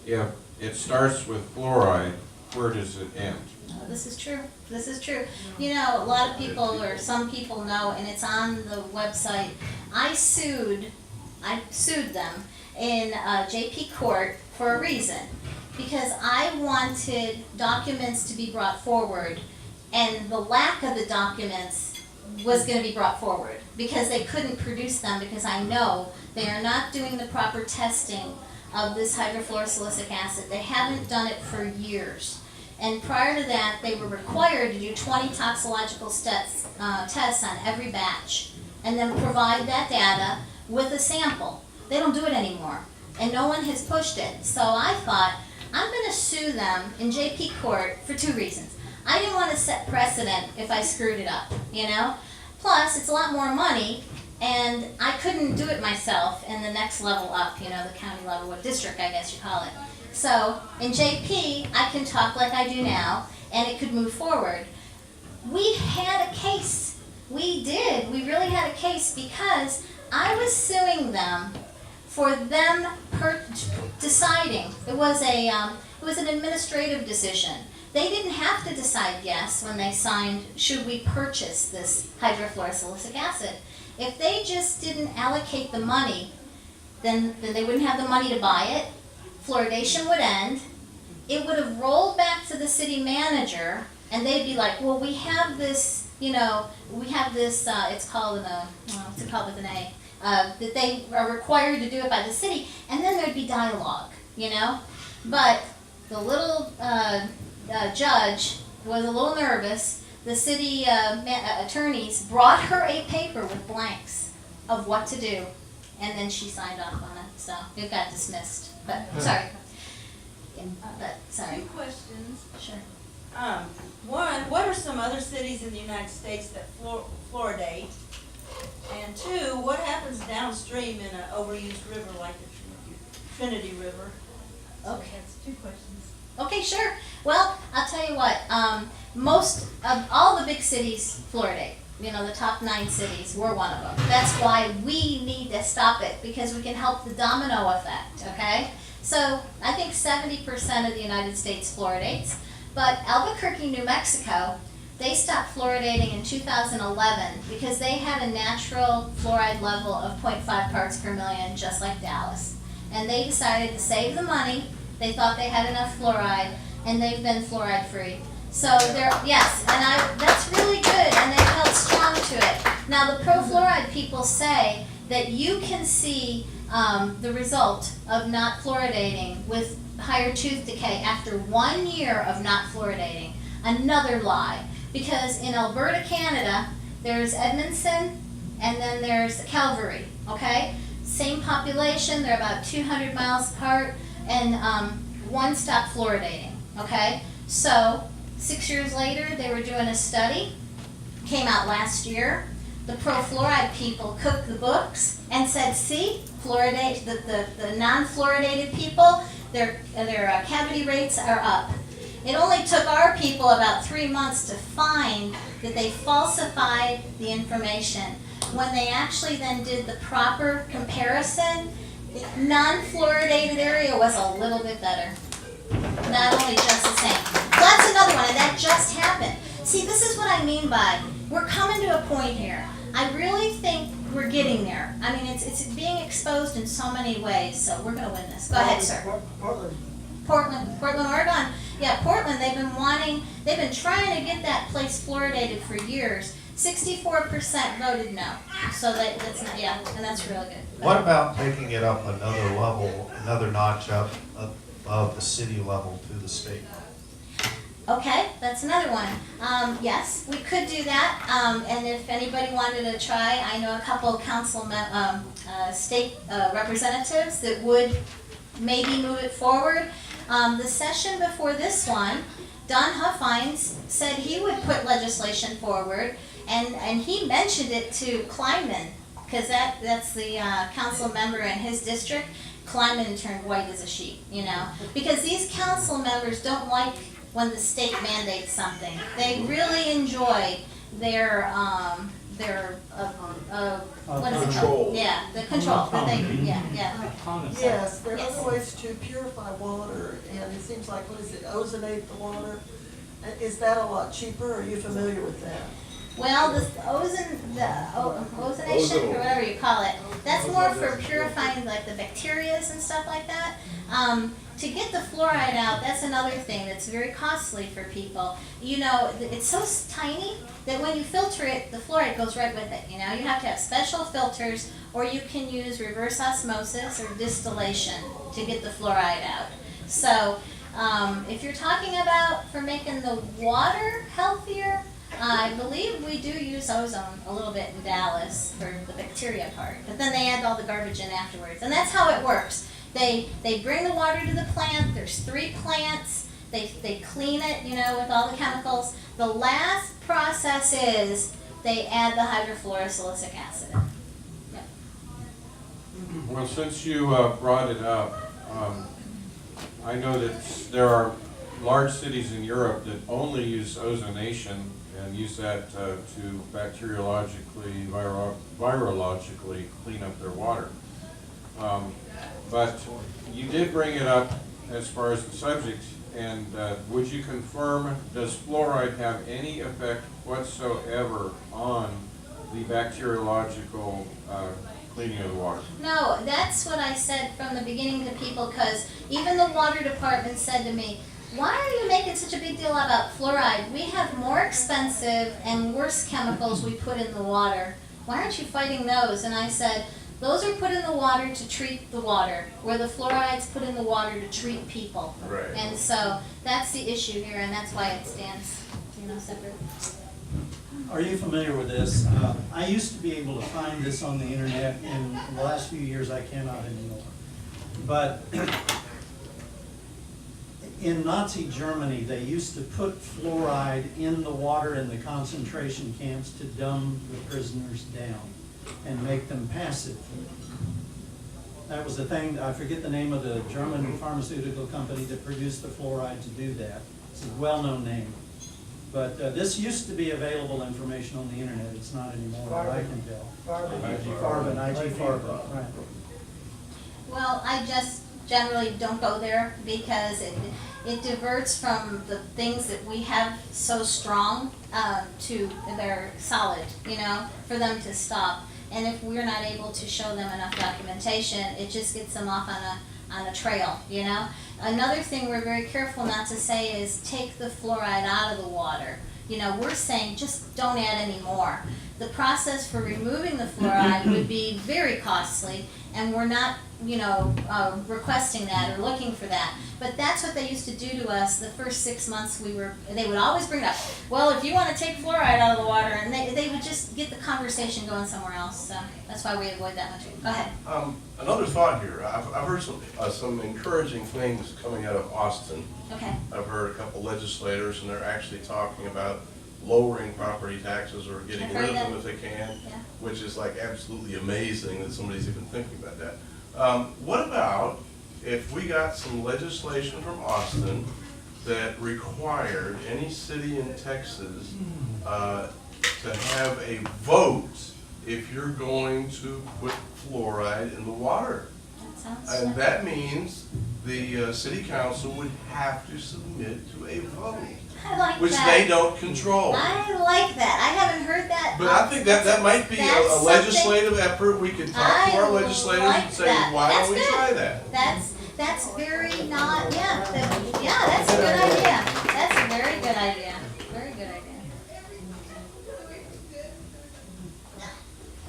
if it starts with fluoride, where does it end? Oh, this is true. This is true. You know, a lot of people, or some people know, and it's on the website. I sued them in JP court for a reason, because I wanted documents to be brought forward, and the lack of the documents was going to be brought forward because they couldn't produce them, because I know they are not doing the proper testing of this hydrofluorosilicic acid. They haven't done it for years. And prior to that, they were required to do 20 toxicological tests on every batch and then provide that data with a sample. They don't do it anymore, and no one has pushed it. So I thought, I'm going to sue them in JP court for two reasons. I didn't want to set precedent if I screwed it up, you know? Plus, it's a lot more money, and I couldn't do it myself in the next level up, you know, the county level, what district I guess you call it. So in JP, I can talk like I do now, and it could move forward. We had a case. We did. We really had a case because I was suing them for them deciding. It was an administrative decision. They didn't have to decide yes when they signed, should we purchase this hydrofluorosilicic acid. If they just didn't allocate the money, then they wouldn't have the money to buy it. Fluoridation would end. It would have rolled back to the city manager, and they'd be like, well, we have this, you know, we have this, it's called what's it called with an A, that they are required to do it by the city, and then there'd be dialogue, you know. But the little judge was a little nervous. The city attorneys brought her a paper with blanks of what to do, and then she signed off on it, so it got dismissed. But, sorry. Yeah, but, sorry. Two questions. Sure. One, what are some other cities in the United States that fluoridate? And two, what happens downstream in an overused river like the Trinity River? Okay. That's two questions. Okay, sure. Well, I'll tell you what, most of all the big cities fluoridate. You know, the top 9 cities, we're one of them. That's why we need to stop it, because we can help the domino effect, okay? So I think 70% of the United States fluoridates, but Albuquerque, New Mexico, They stopped fluoridating in 2011 because they had a natural fluoride level of 0.5 parts per million, just like Dallas. And they decided to save the money. They thought they had enough fluoride, and they've been fluoride free. So yes, and that's really good, and they've held strong to it. Now the pro-fluoride people say that you can see the result of not fluoridating with higher tooth decay after 1 year of not fluoridating. Another lie, because in Alberta, Canada, there's Edmondson and then there's Calgary, okay? Same population, they're about 200 miles apart, and one stopped fluoridating, okay? So 6 years later, they were doing a study, came out last year. The pro-fluoride people cooked the books and said, see, fluoridate, the non-fluoridated people, their cavity rates are up. It only took our people about 3 months to find that they falsified the information. When they actually then did the proper comparison, the non-fluoridated area was a little bit better. Not only just the same. So that's another one, and that just happened. See, this is what I mean by, we're coming to a point here. I really think we're getting there. I mean, it's being exposed in so many ways, so we're gonna win this. Go ahead, sir. Portland, Oregon. Yeah, Portland, they've been trying to get that place fluoridated for years. 64% voted no. So that's not, yeah, and that's really good. What about taking it up another level, another notch up above the city level to the state? Okay, that's another one. Yes, we could do that. And if anybody wanted to try, I know a couple of state representatives that would maybe move it forward. The session before this one, Don Huffines said he would put legislation forward, and he mentioned it to Kleinman, because that's the council member in his district. Kleinman turned white as a sheet, you know, because these council members don't like when the state mandates something. They really enjoy their what is it? Control. Yeah, the control. Yeah. Yes, there are Yes. other ways to purify water, and it seems like, what is it, ozonate the water? Is that a lot cheaper? Are you familiar with that? Well, the ozonation, or whatever you call it, that's more for purifying like the bacterias and stuff like that. To get the fluoride out, that's another thing that's very costly for people. You know, it's so tiny that when you filter it, the fluoride goes right with it. You know, you have to have special filters, or you can use reverse osmosis or distillation to get the fluoride out. So, if you're talking about for making the water healthier, I believe we do use ozone a little bit in Dallas for the bacteria part, but then they add all the garbage in afterwards, and that's how it works. They bring the water to the plant. There's 3 plants. They clean it, you know, with all the chemicals. The last process is they add the hydrofluorosilicic acid in. Yep. Well, since you brought it up, I know that there are large cities in Europe that only use ozonation and use that to bacteriologically, virologically clean up their water. But you did bring it up as far as the subject, and would you confirm, does fluoride have any effect whatsoever on the bacteriological cleaning of the water? No, that's what I said from the beginning to people, because even the water department said to me, why are you making such a big deal about fluoride? We have more expensive and worse chemicals we put in the water. Why aren't you fighting those? And I said, those are put in the water to treat the water, where the fluoride's put in the water to treat people. Right. And so that's the issue here, and that's why it stands, you know, separate. Are you familiar with this? I used to be able to find this on the internet. In the last few years, I cannot anymore. But in Nazi Germany, they used to put fluoride in the water in the concentration camps to dumb the prisoners down and make them passive. That was the thing, I forget the name of the German pharmaceutical company that produced the fluoride to do that. It's a well-known name. But this used to be available information on the internet. It's not anymore, that I can tell. IG Farben, right. Well, I just generally don't go there because it diverts from the things that we have so strong to they're solid, you know, for them to stop. And if we're not able to show them enough documentation, it just gets them off on a trail, you know. Another thing we're very careful not to say is take the fluoride out of the water. You know, we're saying just don't add any more. The process for removing the fluoride would be very costly, and we're not, you know, requesting that or looking for that. But that's what they used to do to us the first 6 months they would always bring it up. Well, if you want to take fluoride out of the water, and they would just get the conversation going somewhere else. So that's why we avoid that much. Go ahead. Another thought here, I've heard some encouraging things coming out of Austin. Okay. I've heard a couple legislators, and they're actually talking about lowering property taxes or getting I've rid heard of them that. if they can, Yeah. which is like absolutely amazing that somebody's even thinking about that. What about if we got some legislation from Austin that required any city in Texas to have a vote if you're going to put fluoride in the water? That sounds. And that means the city council would have to submit to a vote, I like which that. they don't control. I like that. I haven't heard that. But I think that might be That's a something- legislative effort. We could talk to I our legislators like and say, that. why That's don't we good. try that? That's very not, yeah, that's a good idea. That's a very good idea. Very good idea.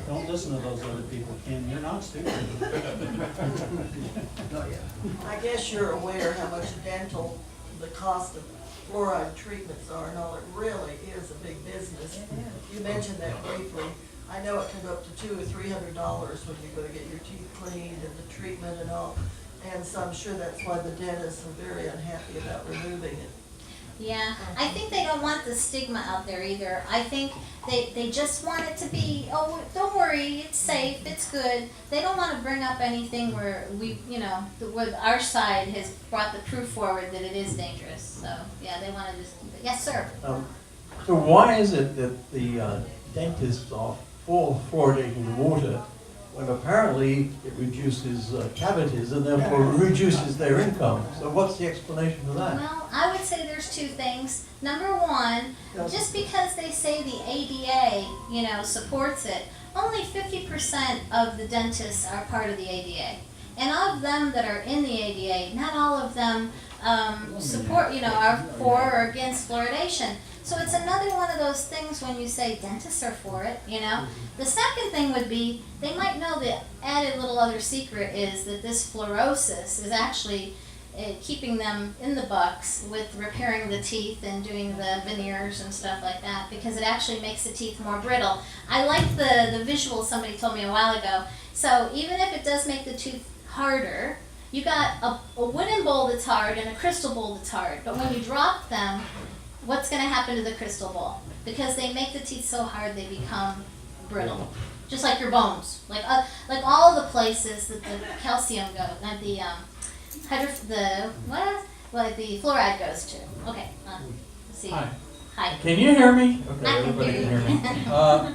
Don't listen to those other people, Ken, you're not stupid. I guess you're aware how much dental, the cost of fluoride treatments are and all. It really is a big business. You mentioned that briefly. I know it can go up to $200 or $300 when you go to get your teeth cleaned and the treatment and all. And so I'm sure that's why the dentists are very unhappy about removing it. Yeah, I think they don't want the stigma out there either. I think they just want it to be, oh, don't worry, it's safe, it's good. They don't want to bring up anything where we, you know, where our side has brought the proof forward that it is dangerous. So, yeah, they want to just, yes, sir. So why is it that the dentists are for fluoridating water when apparently it reduces cavities and therefore reduces their income? So what's the explanation for that? Well, I would say there's two things. Number one, just because they say the ADA, you know, supports it, only 50% of the dentists are part of the ADA. And of them that are in the ADA, not all of them support, you know, are for or against fluoridation. So it's another one of those things when you say dentists are for it, you know. The second thing would be, they might know the added little other secret is that this fluorosis is actually keeping them in the bucks with repairing the teeth and doing the veneers and stuff like that, because it actually makes the teeth more brittle. I like the visual somebody told me a while ago. So even if it does make the tooth harder, you got a wooden bowl that's hard and a crystal bowl that's hard. But when you drop them, what's going to happen to the crystal bowl? Because they make the teeth so hard they become brittle, just like your bones, like all the places that the calcium goes, and the the fluoride goes to. Okay, let's see. Hi. Hi. Can you hear me? Okay, I can everybody hear can hear me.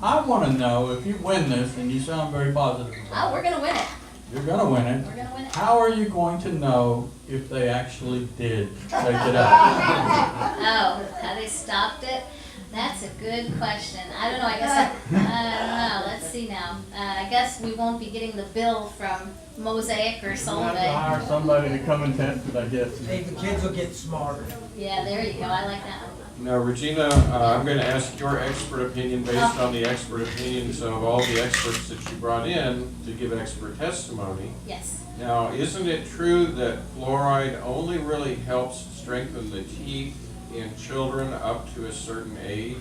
I want to know, if you win this, and you sound very positive Oh, about we're gonna win it. it, you're going to win it. We're gonna win it. How are you going to know if they actually did take it out? Oh, how they stopped it? That's a good question. I don't know. I guess I don't know. Let's see now. I guess we won't be getting the bill from Mosaic or You have to Solvay. hire somebody to come and test it, I guess. Hey, the kids will get smarter. Yeah, there you go. I like that one. Now, Regina, I'm going to ask your expert opinion based on the expert opinions of all the experts that you brought in to give expert testimony. Yes. Now, isn't it true that fluoride only really helps strengthen the teeth in children up to a certain age?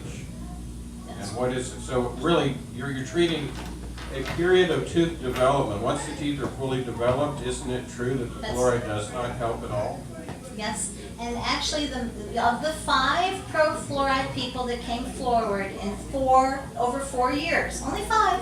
That's And what is it? So really, you're treating a period of tooth development. Once the teeth are fully developed, isn't it true that the That's- fluoride does not help at all? Yes, and actually, of the 5 pro-fluoride people that came forward in over 4 years, only 5,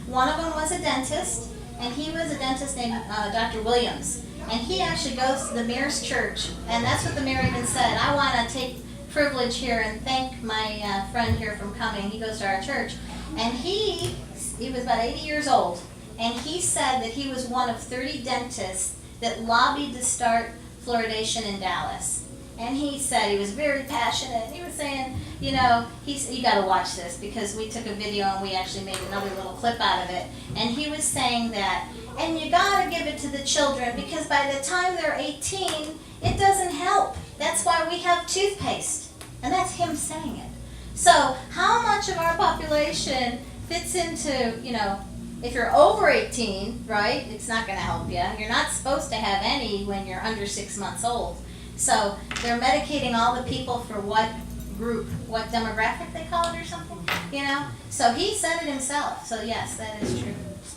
one of them was a dentist, and he was a dentist named Dr. Williams, and he actually goes to the mayor's church, and that's what the mayor even said. I want to take privilege here and thank my friend here from coming. He goes to our church, and he was about 80 years old, and he said that he was one of 30 dentists that lobbied to start fluoridation in Dallas. And he said, he was very passionate, he was saying, you know, you gotta watch this, because we took a video and we actually made another little clip out of it. And he was saying that, and you gotta give it to the children, because by the time they're 18, it doesn't help. That's why we have toothpaste. And that's him saying it. So how much of our population fits into, you know, if you're over 18, right, it's not gonna help you. You're not supposed to have any when you're under 6 months old. So they're medicating all the people for what group, what demographic they call it or something, you know? So he said it himself, so yes, that is true.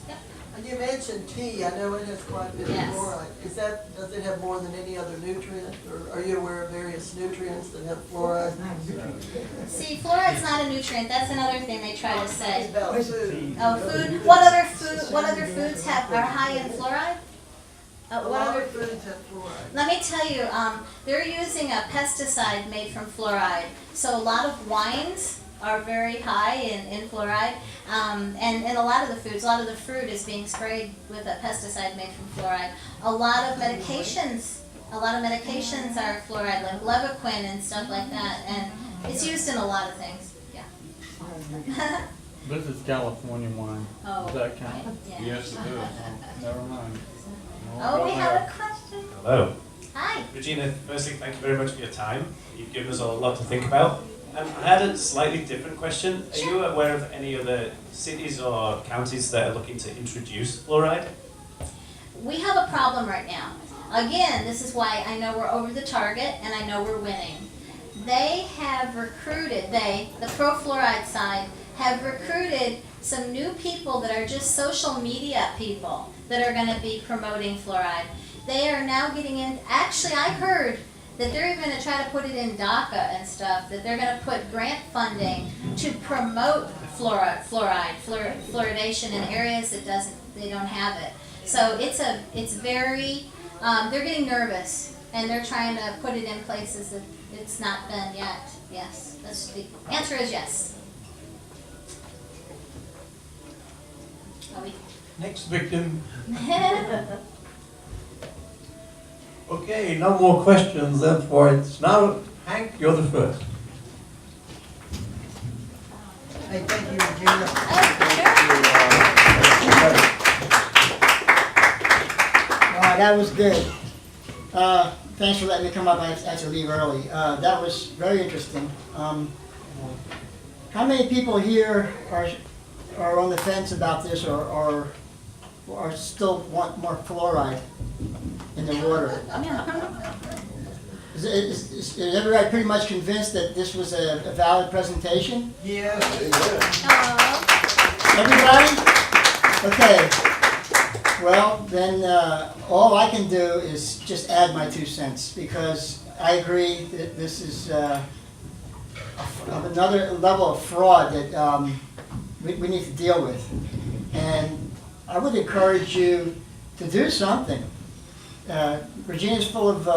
Yep. And you mentioned tea, I know it has quite a bit of Yes. fluoride. Does it have more than any other nutrient? Or are you aware of various nutrients that have fluoride? See, fluoride's not a nutrient, that's another thing they try to say. About food. Oh, food, what other foods are high in fluoride? A What lot other of foods have fluoride. Let me tell you, they're using a pesticide made from fluoride. So a lot of wines are very high in fluoride. And a lot of the foods, a lot of the fruit is being sprayed with a pesticide made from fluoride. A lot of medications are fluoride, like Levaquin and stuff like that. And it's used in a lot of things, yeah. This is California wine. Oh, Does that count? yeah. Yes, it is. Never mind. Oh, we have a question. Hello. Hi. Regina, firstly, thank you very much for your time. You've given us a lot to think about. I had a slightly different question. Are you aware of any other cities or counties that are looking to introduce fluoride? We have a problem right now. Again, this is why I know we're over the target and I know we're winning. They have recruited, the pro-fluoride side, have recruited some new people that are just social media people that are going to be promoting fluoride. They are now getting in, actually I heard that they're even going to try to put it in DACA and stuff, that they're going to put grant funding to promote fluoridation in areas that they don't have it. So it's very, they're getting nervous and they're trying to put it in places that it's not been yet. Yes, the answer is yes. Next victim. Okay, no more questions, therefore it's now, Hank, you're the first. Hey, thank you, Regina. All right, that was good. Thanks for letting me come up. I had to leave early. That was very interesting. How many people here are on the fence about this or still want more fluoride in the water? Is everybody pretty much convinced that this was a valid presentation? Yes. Everybody? Okay. Well, then all I can do is just add my 2 cents, because I agree that this is another level of fraud that we need to deal with. And I would encourage you to do something. Regina's full of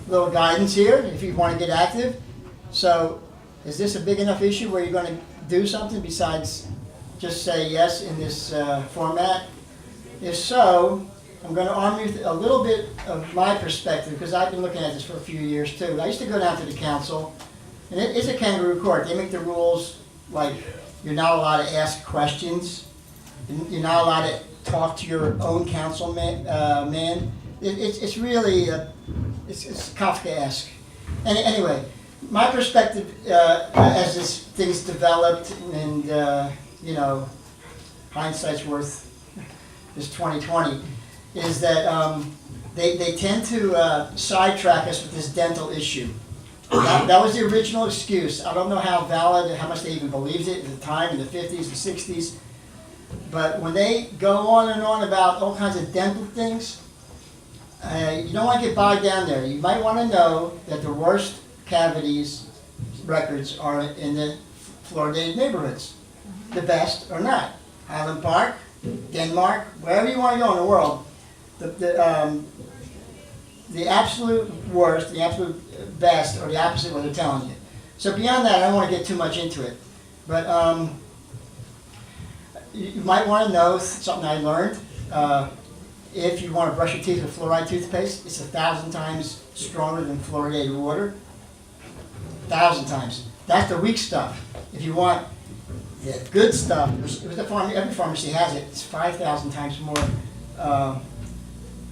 little guidance here if you want to get active. So is this a big enough issue where you're going to do something besides just say yes in this format? If so, I'm going to arm you with a little bit of my perspective, because I've been looking at this for a few years too. I used to go down to the council, and it is a kangaroo court. They make the rules like you're not allowed to ask questions, you're not allowed to talk to your own councilman. It's really it's Kafkaesque. And anyway, my perspective as this thing's developed, and you know, hindsight's worth is 20/20, is that they tend to sidetrack us with this dental issue. That was the original excuse. I don't know how valid, how much they even believed it at the time in the 50s, the 60s. But when they go on and on about all kinds of dental things, you don't want to get bogged down there. You might want to know that the worst cavities records are in the fluoridated neighborhoods. The best are not. Highland Park, Denmark, wherever you want to go in the world, the absolute worst, the absolute best, or the opposite of what they're telling you. So beyond that, I don't want to get too much into it. But you might want to know something I learned if you want to brush your teeth with fluoride toothpaste, it's 1,000 times stronger than fluoridated water. 1,000 times. That's the weak stuff. If you want the good stuff, every pharmacy has it, it's 5,000 times more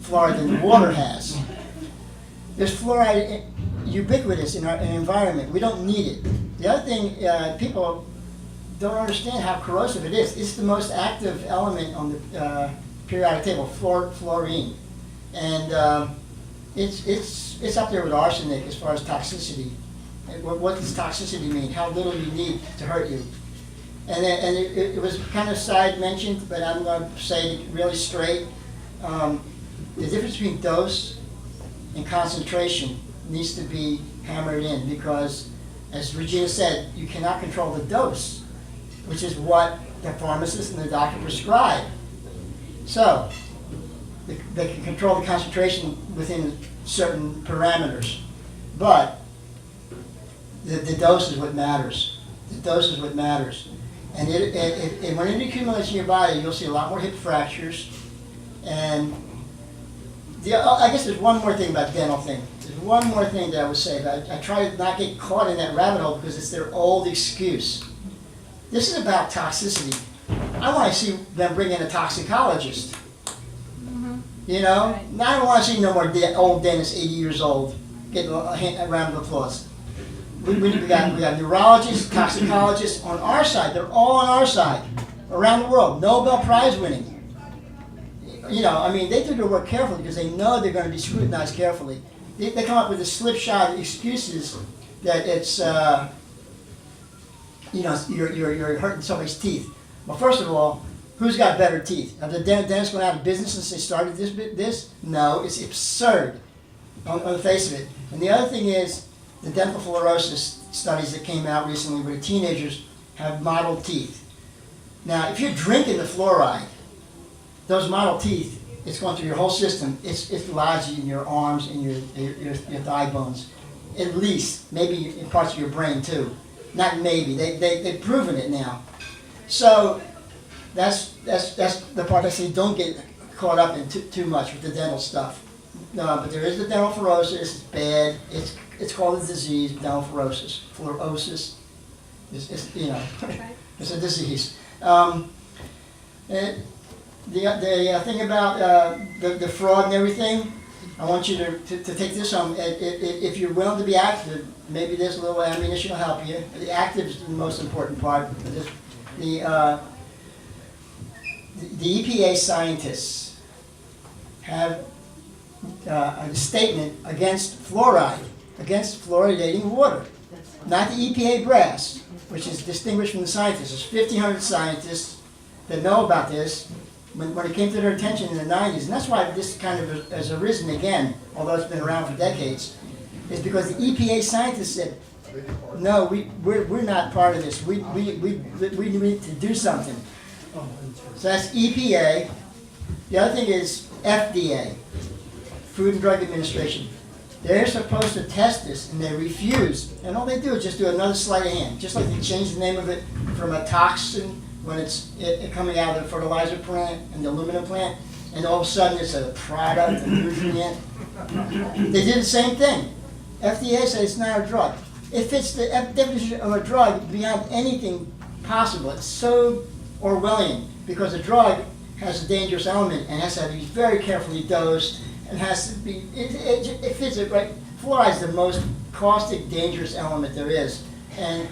fluoride than water has. There's fluoride ubiquitous in our environment. We don't need it. The other thing, people don't understand how corrosive it is. It's the most active element on the periodic table, fluorine. And it's up there with arsenic as far as toxicity. What does toxicity mean? How little you need to hurt you. And it was kind of side mentioned, but I'm going to say it really straight. The difference between dose and concentration needs to be hammered in because, as Regina said, you cannot control the dose, which is what the pharmacist and the doctor prescribe. So, they can control the concentration within certain parameters, but the dose is what matters. The dose is what matters. And when it accumulates in your body, you'll see a lot more hip fractures. And I guess there's one more thing about dental thing. There's one more thing that I would say. I try to not get caught in that rabbit hole because it's their old excuse. This is about toxicity. I want to see them bring in a toxicologist. You know? Now I don't want to see no more old dentists, 80 years old, getting a round of applause. We got neurologists, toxicologists on our side. They're all on our side, around the world. Nobel Prize winning. You know, I mean, they do their work carefully because they know they're going to be scrutinized carefully. They come up with the slipshod excuses that it's, you know, you're hurting somebody's teeth. Well, first of all, who's got better teeth? Have the dentists gone out of business since they started this? No, it's absurd on the face of it. And the other thing is, the dental fluorosis studies that came out recently where the teenagers have mottled teeth. Now, if you're drinking the fluoride, those mottled teeth, it's going through your whole system. It's lodged in your arms and your thigh bones. At least, maybe in parts of your brain too. Not maybe, they've proven it now. So that's the part I say don't get caught up in too much with the dental stuff. No, but there is the dental fluorosis. It's bad. It's called a disease, dental fluorosis. Fluorosis, it's you know, it's a disease. And the thing about the fraud and everything, I want you to take this home. If you're willing to be active, maybe this little ammunition will help you. The active is the most important part. The EPA scientists have a statement against fluoride, against fluoridating water. Not the EPA brass, which is distinguished from the scientists. There's 1,500 scientists that know about this when it came to their attention in the 90s. And that's why this kind of has arisen again, although it's been around for decades, is because the EPA scientists said, no, we're not part of this. We need to do something. So that's EPA. The other thing is FDA, Food and Drug Administration. They're supposed to test this, and they refuse. And all they do is just do another sleight of hand. Just like they changed the name of it from a toxin when it's coming out of the fertilizer plant and the aluminum plant, and all of a sudden it's a product, a nutrient. They did the same thing. FDA said it's not a drug. It fits the definition of a drug beyond anything possible. It's so Orwellian because a drug has a dangerous element and has to be very carefully dosed and has to be, it fits it right. Fluoride is the most caustic, dangerous element there is. And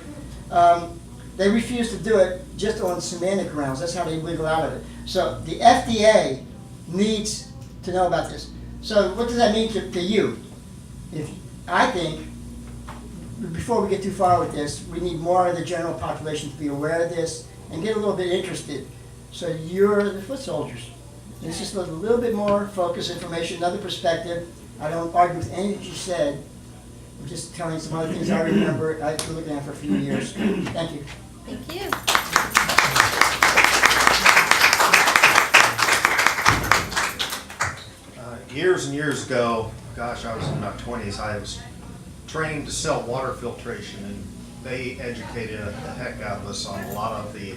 they refuse to do it just on semantic grounds. That's how they wiggle out of it. So the FDA needs to know about this. So what does that mean to you? I think, before we get too far with this, we need more of the general population to be aware of this and get a little bit interested. So you're the foot soldiers. It's just a little bit more focused information, another perspective. I don't argue with anything you said. I'm just telling you some other things I remember. I've been looking at for a few years. Thank you. Thank you. Years and years ago, gosh, I was in my 20s, I was trained to sell water filtration, and they educated the heck out of us on a lot of the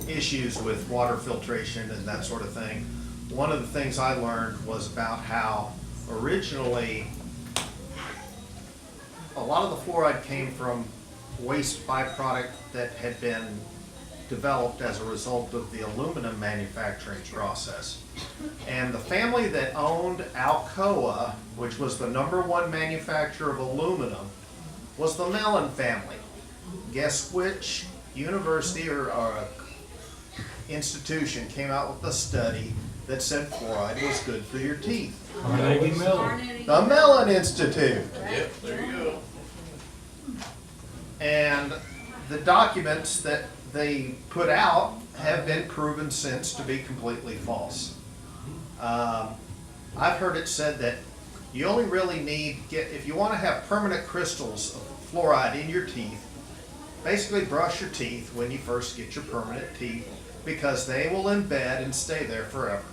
issues with water filtration and that sort of thing. one of the things I learned was about how originally a lot of the fluoride came from waste byproduct that had been developed as a result of the aluminum manufacturing process. And the family that owned Alcoa, which was the #1 manufacturer of aluminum, was the Mellon family. Guess which university or institution came out with a study that said fluoride was good for your teeth? Carnegie Mellon. The Mellon Institute. Yep, there you go. And the documents that they put out have been proven since to be completely false. I've heard it said that you only really need, if you want to have permanent crystals of fluoride in your teeth, basically brush your teeth when you first get your permanent teeth, because they will embed and stay there forever.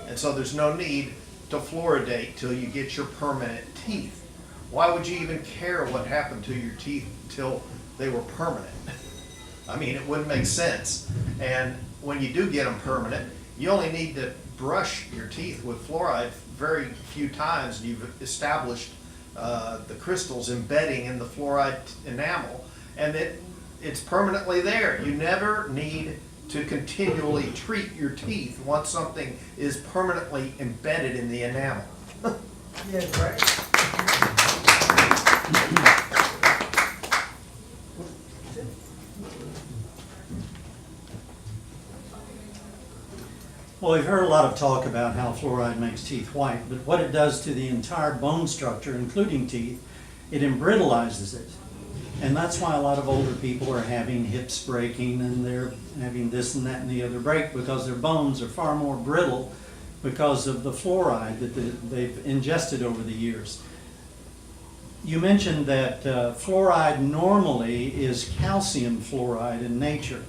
And so there's no need to fluoridate till you get your permanent teeth. Why would you even care what happened to your teeth till they were permanent? I mean, it wouldn't make sense. And when you do get them permanent, you only need to brush your teeth with fluoride very few times, and you've established the crystals embedding in the fluoride enamel, and it's permanently there. You never need to continually treat your teeth once something is permanently embedded in the enamel. Yeah, right. Well, we've heard a lot of talk about how fluoride makes teeth white, but what it does to the entire bone structure, including teeth, it embrittalizes it. And that's why a lot of older people are having hips breaking, and they're having this and that and the other break, because their bones are far more brittle because of the fluoride that they've ingested over the years. You mentioned that fluoride normally is calcium fluoride in nature.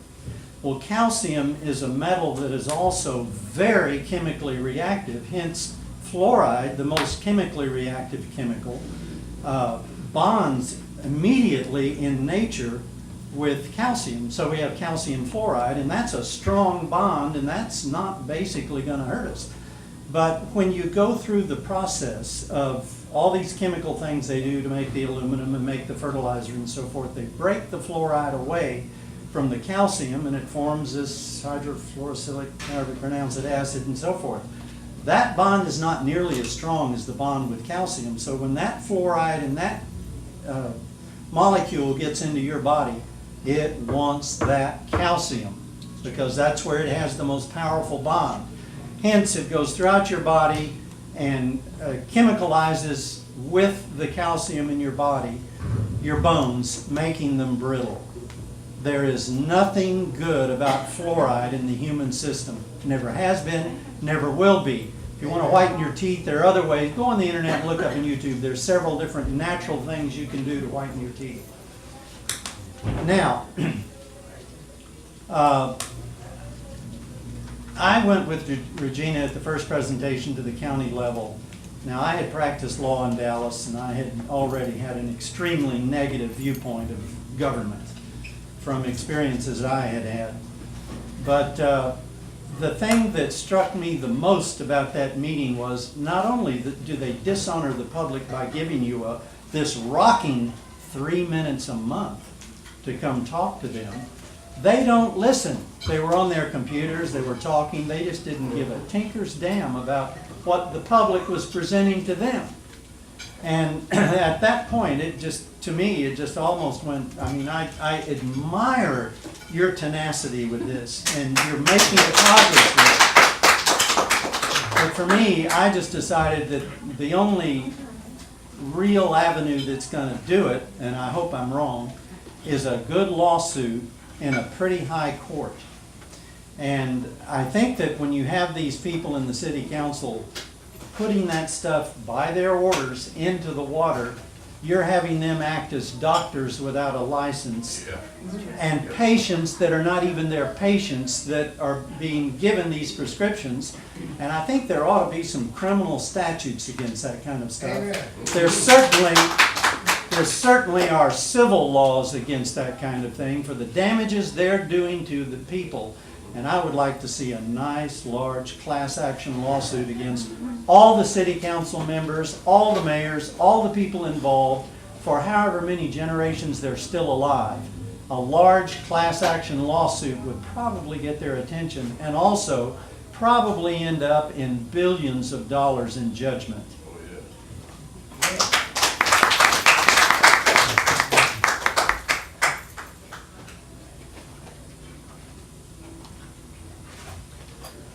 Well, calcium is a metal that is also very chemically reactive, hence fluoride, the most chemically reactive chemical, bonds immediately in nature with calcium. So we have calcium fluoride, and that's a strong bond, and that's not basically going to hurt us. But when you go through the process of all these chemical things they do to make the aluminum and make the fertilizer and so forth, they break the fluoride away from the calcium, and it forms this hydrofluorosilicic, however you pronounce it, acid and so forth. That bond is not nearly as strong as the bond with calcium. So when that fluoride and that molecule gets into your body, it wants that calcium, because that's where it has the most powerful bond. Hence, it goes throughout your body and chemicalizes with the calcium in your body, your bones, making them brittle. There is nothing good about fluoride in the human system. Never has been, never will be. If you want to whiten your teeth, there are other ways. Go on the internet and look up on YouTube. There's several different natural things you can do to whiten your teeth. Now, I went with Regina at the first presentation to the county level. Now, I had practiced law in Dallas, and I had already had an extremely negative viewpoint of government from experiences I had had. But the thing that struck me the most about that meeting was not only do they dishonor the public by giving you this rocking 3 minutes a month to come talk to them, they don't listen. They were on their computers, they were talking, they just didn't give a tinker's damn about what the public was presenting to them. And at that point, it just, to me, it just almost went, I mean, I admire your tenacity with this, and you're making progress with it. But for me, I just decided that the only real avenue that's going to do it, and I hope I'm wrong, is a good lawsuit in a pretty high court. And I think that when you have these people in the city council putting that stuff by their orders into the water, you're having them act as doctors without a license, and patients that are not even their patients that are being given these prescriptions. And I think there ought to be some criminal statutes against that kind of stuff. There certainly are civil laws against that kind of thing for the damages they're doing to the people And I would like to see a nice, large class action lawsuit against all the city council members, all the mayors, all the people involved for however many generations they're still alive. A large class action lawsuit would probably get their attention and also probably end up in billions of dollars in judgment.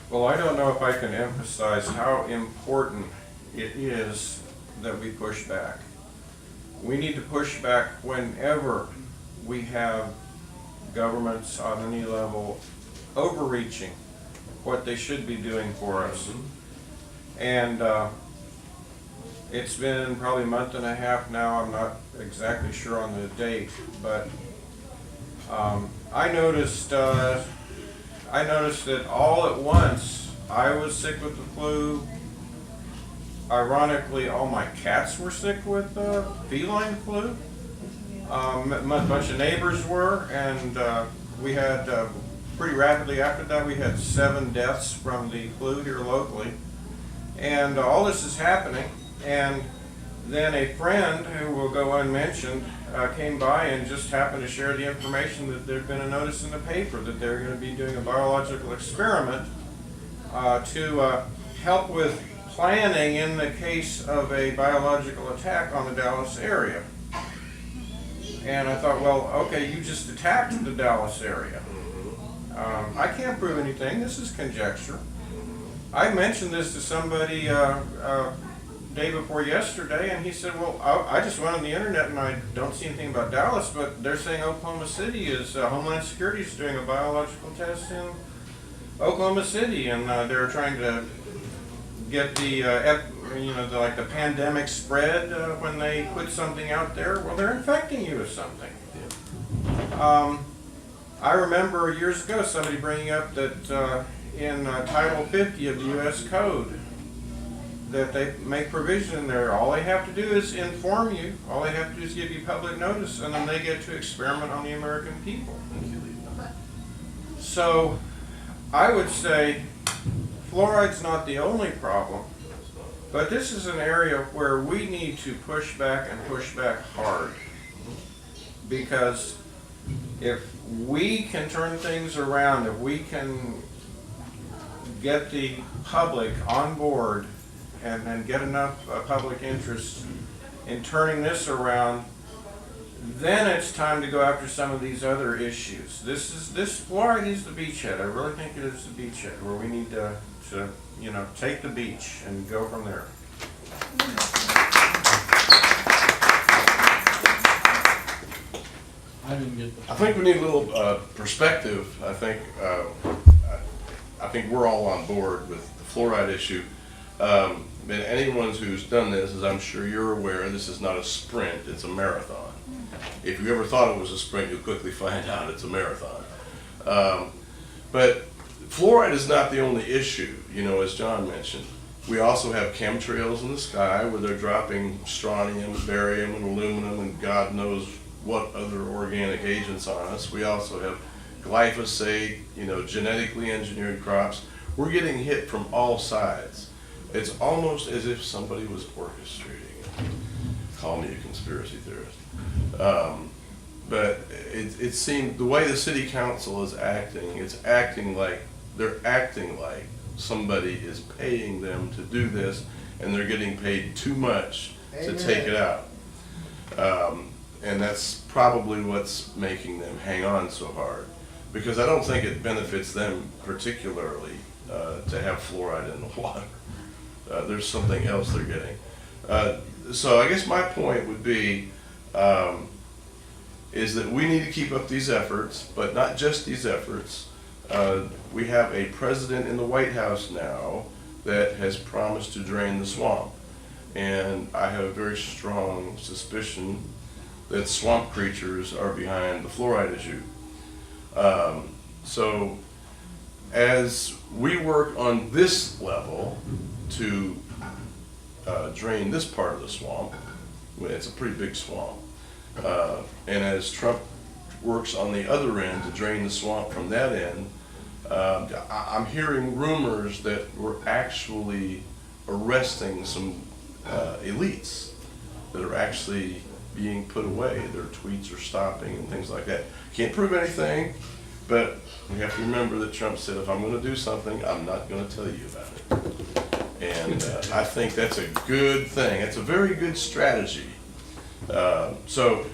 Well, I don't know if I can emphasize how important it is that we push back. We need to push back whenever we have governments on any level overreaching what they should be doing for us. And it's been probably a month and a half now, I'm not exactly sure on the date, but I noticed that all at once I was sick with the flu. Ironically, all my cats were sick with feline flu. A bunch of neighbors were, and we had pretty rapidly after that we had 7 deaths from the flu here locally. And all this is happening, and then a friend who will go unmentioned came by and just happened to share the information that there'd been a notice in the paper that they're going to be doing a biological experiment to help with planning in the case of a biological attack on the Dallas area. And I thought, well, okay, you just attacked the Dallas area. I can't prove anything, this is conjecture. I mentioned this to somebody day before yesterday, and he said, well, I just went on the internet and I don't see anything about Dallas, but they're saying Oklahoma City is, Homeland Security is doing a biological test in Oklahoma City, and they're trying to get the, like the pandemic spread when they put something out there. Well, they're infecting you with something. I remember years ago somebody bringing up that in Title 50 of the U.S. Code, that they make provision in there. All they have to do is inform you. All they have to do is give you public notice, and then they get to experiment on the American people. So I would say fluoride's not the only problem, but this is an area where we need to push back and push back hard. Because if we can turn things around, if we can get the public on board and get enough public interest in turning this around, then it's time to go after some of these other issues. This fluoride is the beachhead. I really think it is the beachhead where we need to take the beach and go from there. I didn't get the. I think we need a little perspective. I think we're all on board with the fluoride issue. And anyone who's done this, as I'm sure you're aware, this is not a sprint, it's a marathon. If you ever thought it was a sprint, you'll quickly find out it's a marathon. But fluoride is not the only issue, as John mentioned. We also have chemtrails in the sky where they're dropping strontium, barium, and aluminum, and God knows what other organic agents on us. We also have glyphosate, genetically engineered crops. We're getting hit from all sides. It's almost as if somebody was orchestrating it. Call me a conspiracy theorist. But it seemed, the way the city council is acting, they're acting like somebody is paying them to do this, and they're getting paid too much to take it out. And that's probably what's making them hang on so hard. Because I don't think it benefits them particularly to have fluoride in the water. There's something else they're getting. So I guess my point would be is that we need to keep up these efforts, but not just these efforts. We have a president in the White House now that has promised to drain the swamp. And I have a very strong suspicion that swamp creatures are behind the fluoride issue. So as we work on this level to drain this part of the swamp, it's a pretty big swamp, and as Trump works on the other end to drain the swamp from that end, I'm hearing rumors that we're actually arresting some elites that are actually being put away. Their tweets are stopping and things like that. Can't prove anything, but we have to remember that Trump said, if I'm going to do something, I'm not going to tell you about it. And I think that's a good thing. It's a very good strategy. So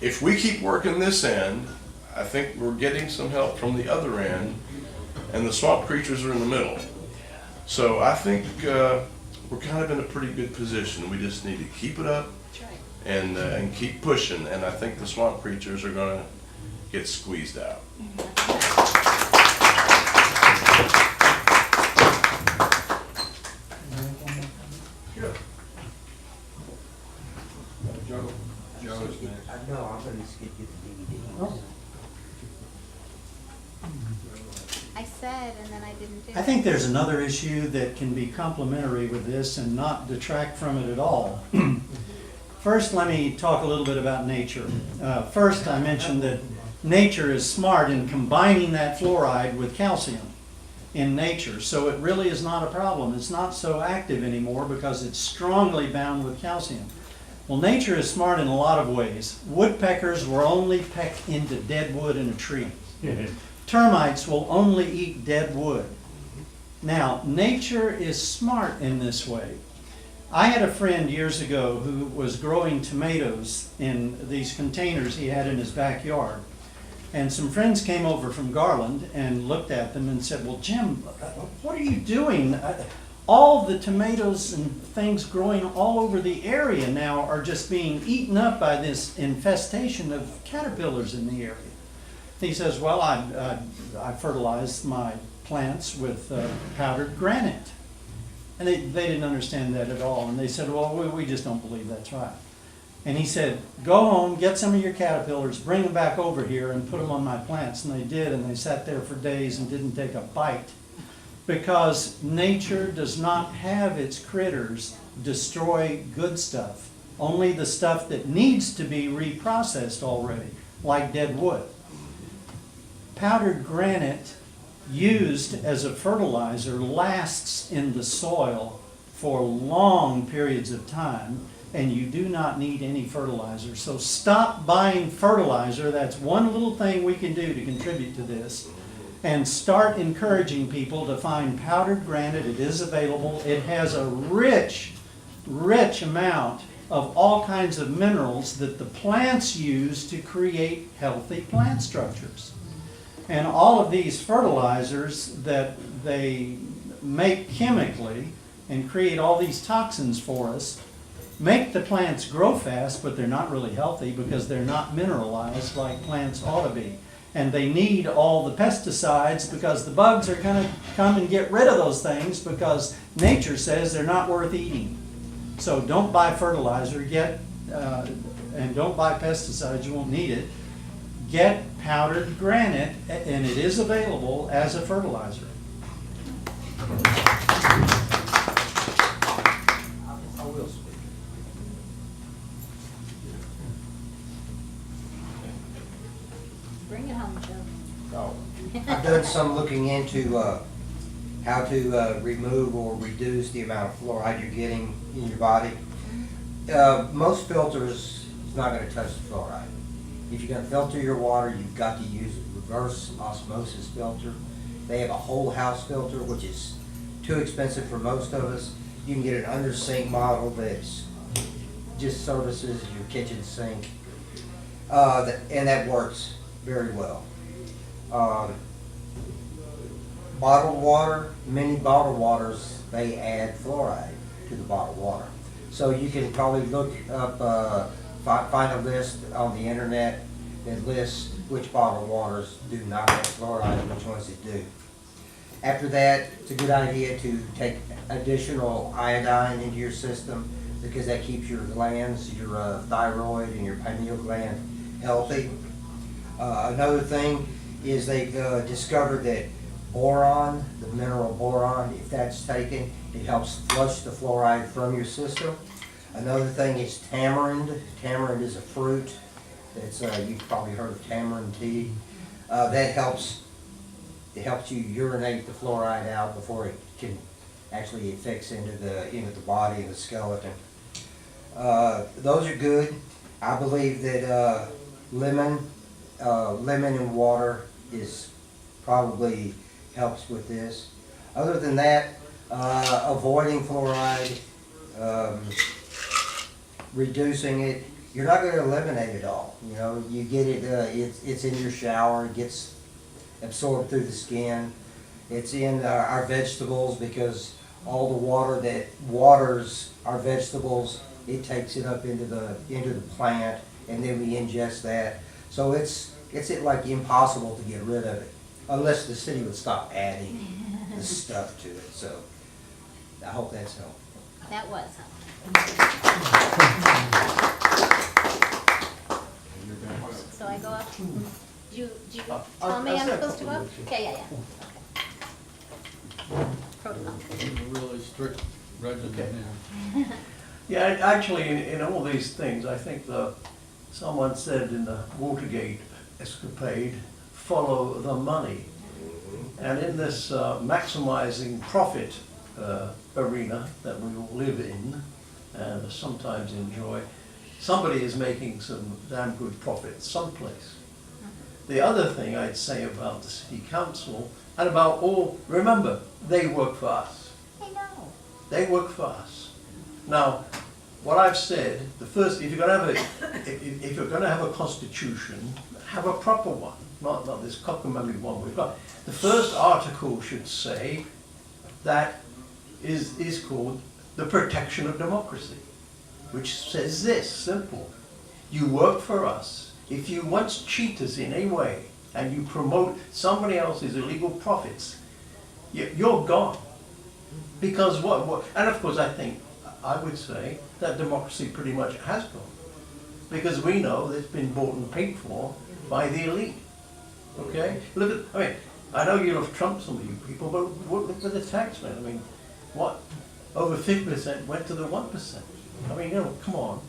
if we keep working this end, I think we're getting some help from the other end, and the swamp creatures are in the middle. So I think we're kind of in a pretty good position. We just need to keep it up and keep pushing, and I think the swamp creatures are going to get squeezed out. Sure. Joe's next. No, I'm gonna skip you the DVDs. I said, and then I didn't do it. I think there's another issue that can be complementary with this and not detract from it at all. First, let me talk a little bit about nature. First, I mentioned that nature is smart in combining that fluoride with calcium in nature, so it really is not a problem. It's not so active anymore because it's strongly bound with calcium. Well, nature is smart in a lot of ways. Woodpeckers will only peck into dead wood in a tree. Termites will only eat dead wood. Now, nature is smart in this way. I had a friend years ago who was growing tomatoes in these containers he had in his backyard. And some friends came over from Garland and looked at them and said, well, Jim, what are you doing? All the tomatoes and things growing all over the area now are just being eaten up by this infestation of caterpillars in the area. He says, well, I fertilized my plants with powdered granite. And they didn't understand that at all. And they said, well, we just don't believe that's right. And he said, go home, get some of your caterpillars, bring them back over here and put them on my plants. And they did, and they sat there for days and didn't take a bite. Because nature does not have its critters destroy good stuff. Only the stuff that needs to be reprocessed already, like dead wood. Powdered granite used as a fertilizer lasts in the soil for long periods of time, and you do not need any fertilizer. So stop buying fertilizer. That's one little thing we can do to contribute to this. And start encouraging people to find powdered granite. It is available. It has a rich, rich amount of all kinds of minerals that the plants use to create healthy plant structures. And all of these fertilizers that they make chemically and create all these toxins for us make the plants grow fast, but they're not really healthy because they're not mineralized like plants ought to be. And they need all the pesticides because the bugs are going to come and get rid of those things because nature says they're not worth eating. So don't buy fertilizer, and don't buy pesticides, you won't need it. Get powdered granite, and it is available as a fertilizer. I will speak. Bring it home, Joe. I've done some looking into how to remove or reduce the amount of fluoride you're getting in your body. Most filters is not going to touch the fluoride. If you're going to filter your water, you've got to use a reverse osmosis filter. They have a whole house filter, which is too expensive for most of us. You can get an under sink model that's just services your kitchen sink, and that works very well. Bottled water, many bottled waters, they add fluoride to the bottled water. So you can probably look up, find a list on the internet that lists which bottled waters do not have fluoride and which ones that do. After that, it's a good idea to take additional iodine into your system because that keeps your glands, your thyroid and your pineal gland healthy. Another thing is they've discovered that boron, the mineral boron, if that's taken, it helps flush the fluoride from your system. Another thing is tamarind. Tamarind is a fruit. It's, you've probably heard of tamarind tea. That helps it helps you urinate the fluoride out before it can actually affects into the body and the skeleton. Those are good. I believe that lemon and water is probably helps with this. Other than that, avoiding fluoride, reducing it. You're not going to eliminate it all. You know, you get it. It's in your shower. It gets absorbed through the skin. It's in our vegetables because all the water that waters our vegetables, it takes it up into the plant, and then we ingest that. So it's like impossible to get rid of it unless the city would stop adding the stuff to it. So I hope that's helpful. That was helpful. So I go up. Do you tell me I'm supposed to go up? Okay, yeah. Okay. Protocol. A really strict regimen here. Yeah, actually, in all these things, I think someone said in the Watergate escapade, follow the money. And in this maximizing profit arena that we all live in and sometimes enjoy, somebody is making some damn good profit someplace. The other thing I'd say about the city council and about all, remember, they work for us. I know. They work for us. Now, what I've said, the first, if you're going to have a constitution, have a proper one, not this cockamamie one we've got. The first article should say that is called the protection of democracy, which says this, simple. You work for us. If you once cheat us in any way and you promote somebody else's illegal profits, you're gone. Because what, and of course I would say that democracy pretty much has gone. Because we know that it's been bought and paid for by the elite. Okay? Look at, I know you love Trump, some of you people, but look at the tax man. What? Over 50% went to the 1%. Come on.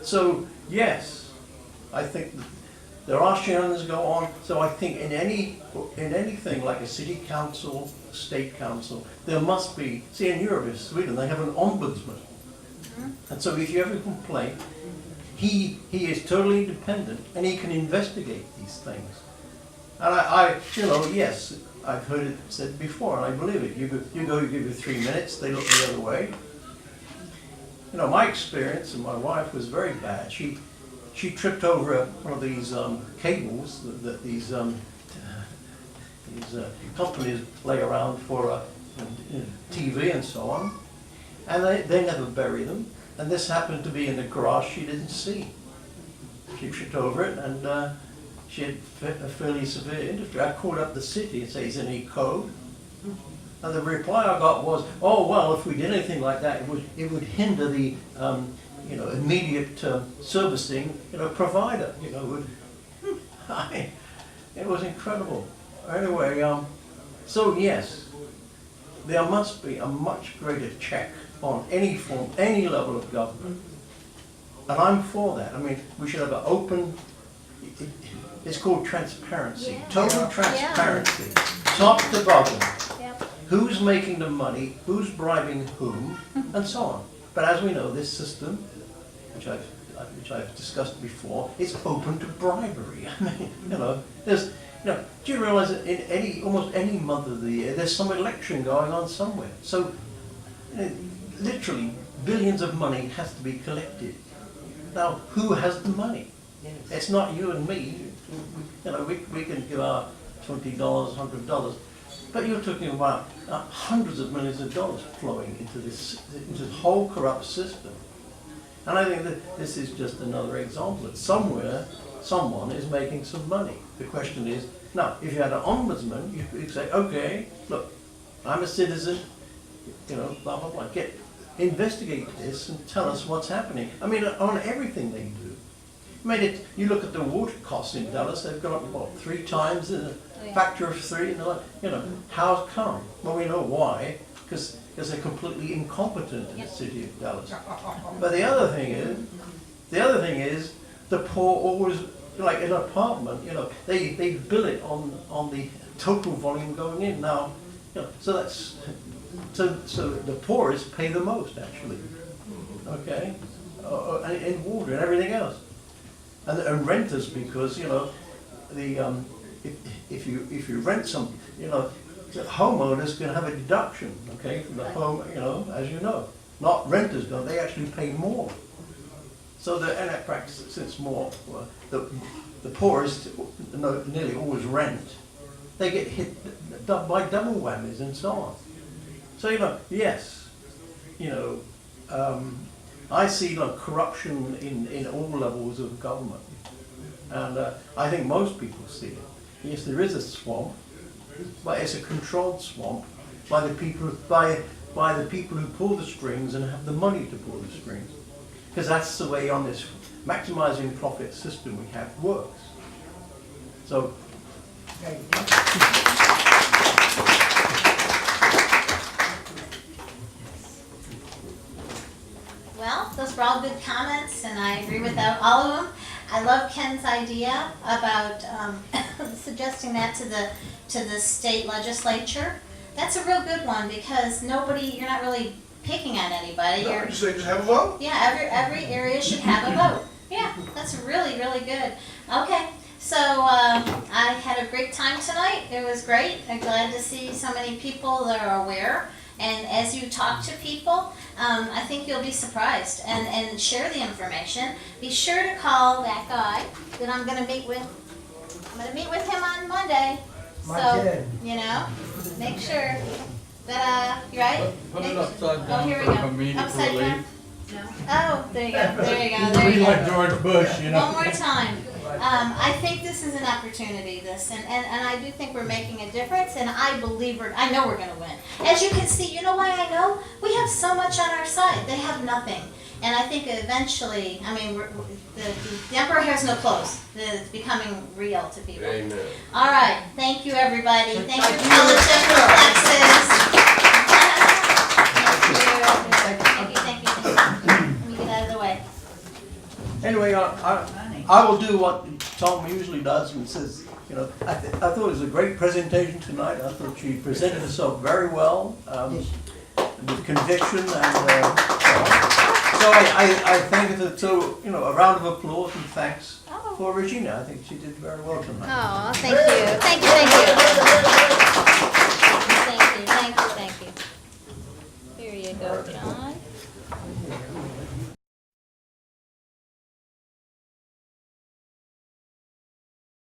So, yes, I think there are shenanigans go on. So I think in anything like a city council, a state council, there must be, see in Europe, in Sweden, they have an ombudsman. And so if you have a complaint, he is totally independent and he can investigate these things. And yes, I've heard it said before, and I believe it. You give it 3 minutes, they look the other way. My experience, and my wife was very bad. She tripped over one of these cables that these companies lay around for TV and so on, and they never bury them. And this happened to be in the garage she didn't see. She tripped over it, and she had a fairly severe injury. I called up the city and said, "Is there any code?" And the reply I got was, "Oh well, if we did anything like that, it would hinder the immediate servicing provider." It was incredible. Anyway, so yes, there must be a much greater check on any form, any level of government. And I'm for that. We should have an open, it's called transparency, total transparency, top to bottom. Who's making the money, who's bribing whom, and so on. But as we know, this system, which I've discussed before, is open to bribery. Do you realize that in almost any month of the year, there's some election going on somewhere? So, literally, billions of money has to be collected. Now, who has the money? It's not you and me. We can give our $20, $100. But you're talking about hundreds of millions of dollars flowing into this whole corrupt system. And I think that this is just another example that somewhere, someone is making some money. The question is, now, if you had an ombudsman, you could say, okay, look, I'm a citizen, blah, blah, blah. Investigate this and tell us what's happening. On everything they do. You look at the water costs in Dallas, they've gone up, 3 times in a factor of 3. How come? Well, we know why, because they're completely incompetent in the city of Dallas. But the other thing is, the poor always, like in an apartment, they bill it on the total volume going in. Now, you know, so that's, so the poorest pay the most, actually, okay? In water and everything else. And renters, because, you know, if you rent some, you know, the homeowners can have a deduction, okay, from the home, you know, as you know. Not renters don't, they actually pay more. So in that practice, since more, the poorest nearly always rent, they get hit by double whammies and so on. So, you know, yes, you know, I see corruption in all levels of government. And I think most people see it. Yes, there is a swamp, but it's a controlled swamp by the people who pull the strings and have the money to pull the strings. Because that's the way on this maximizing profit system we have works. So, Well, those were all good comments, and I agree with all of them. I love Ken's idea about suggesting that to the state legislature. That's a real good one, because you're not really picking on anybody. No, you say just have a vote. Yeah, every area should have a vote. Yeah, that's really, really good. Okay, so I had a great time tonight. It was great. I'm glad to see so many people that are aware. And as you talk to people, I think you'll be surprised and share the information. Be sure to call that guy that I'm going to meet with. I'm going to meet with him on Monday. So, you know, make sure that, you right? Put it upside Oh, down here we for go. comedic Upside relief. down. Oh, there you go, there you go, there Be you like go. George Bush, you know. One more time. I think this is an opportunity, and I do think we're making a difference, and I know we're gonna win. As you can see, you know why I know? We have so much on our side. They have nothing. And I think eventually, I mean, the emperor has no clothes. It's becoming real to people. Amen. All right, thank you, everybody. Thank you, Fellowship Reflexes. Thank you. Let me get out of the way. anyway, I will do what Tom usually does and says, you know, I thought it was a great presentation tonight. I thought she presented herself very well, with conviction and so I thank her. So, you know, a round of applause and thanks for Regina. I think she did very well tonight. Oh, thank you. Thank you. Thank you. Here you go, John.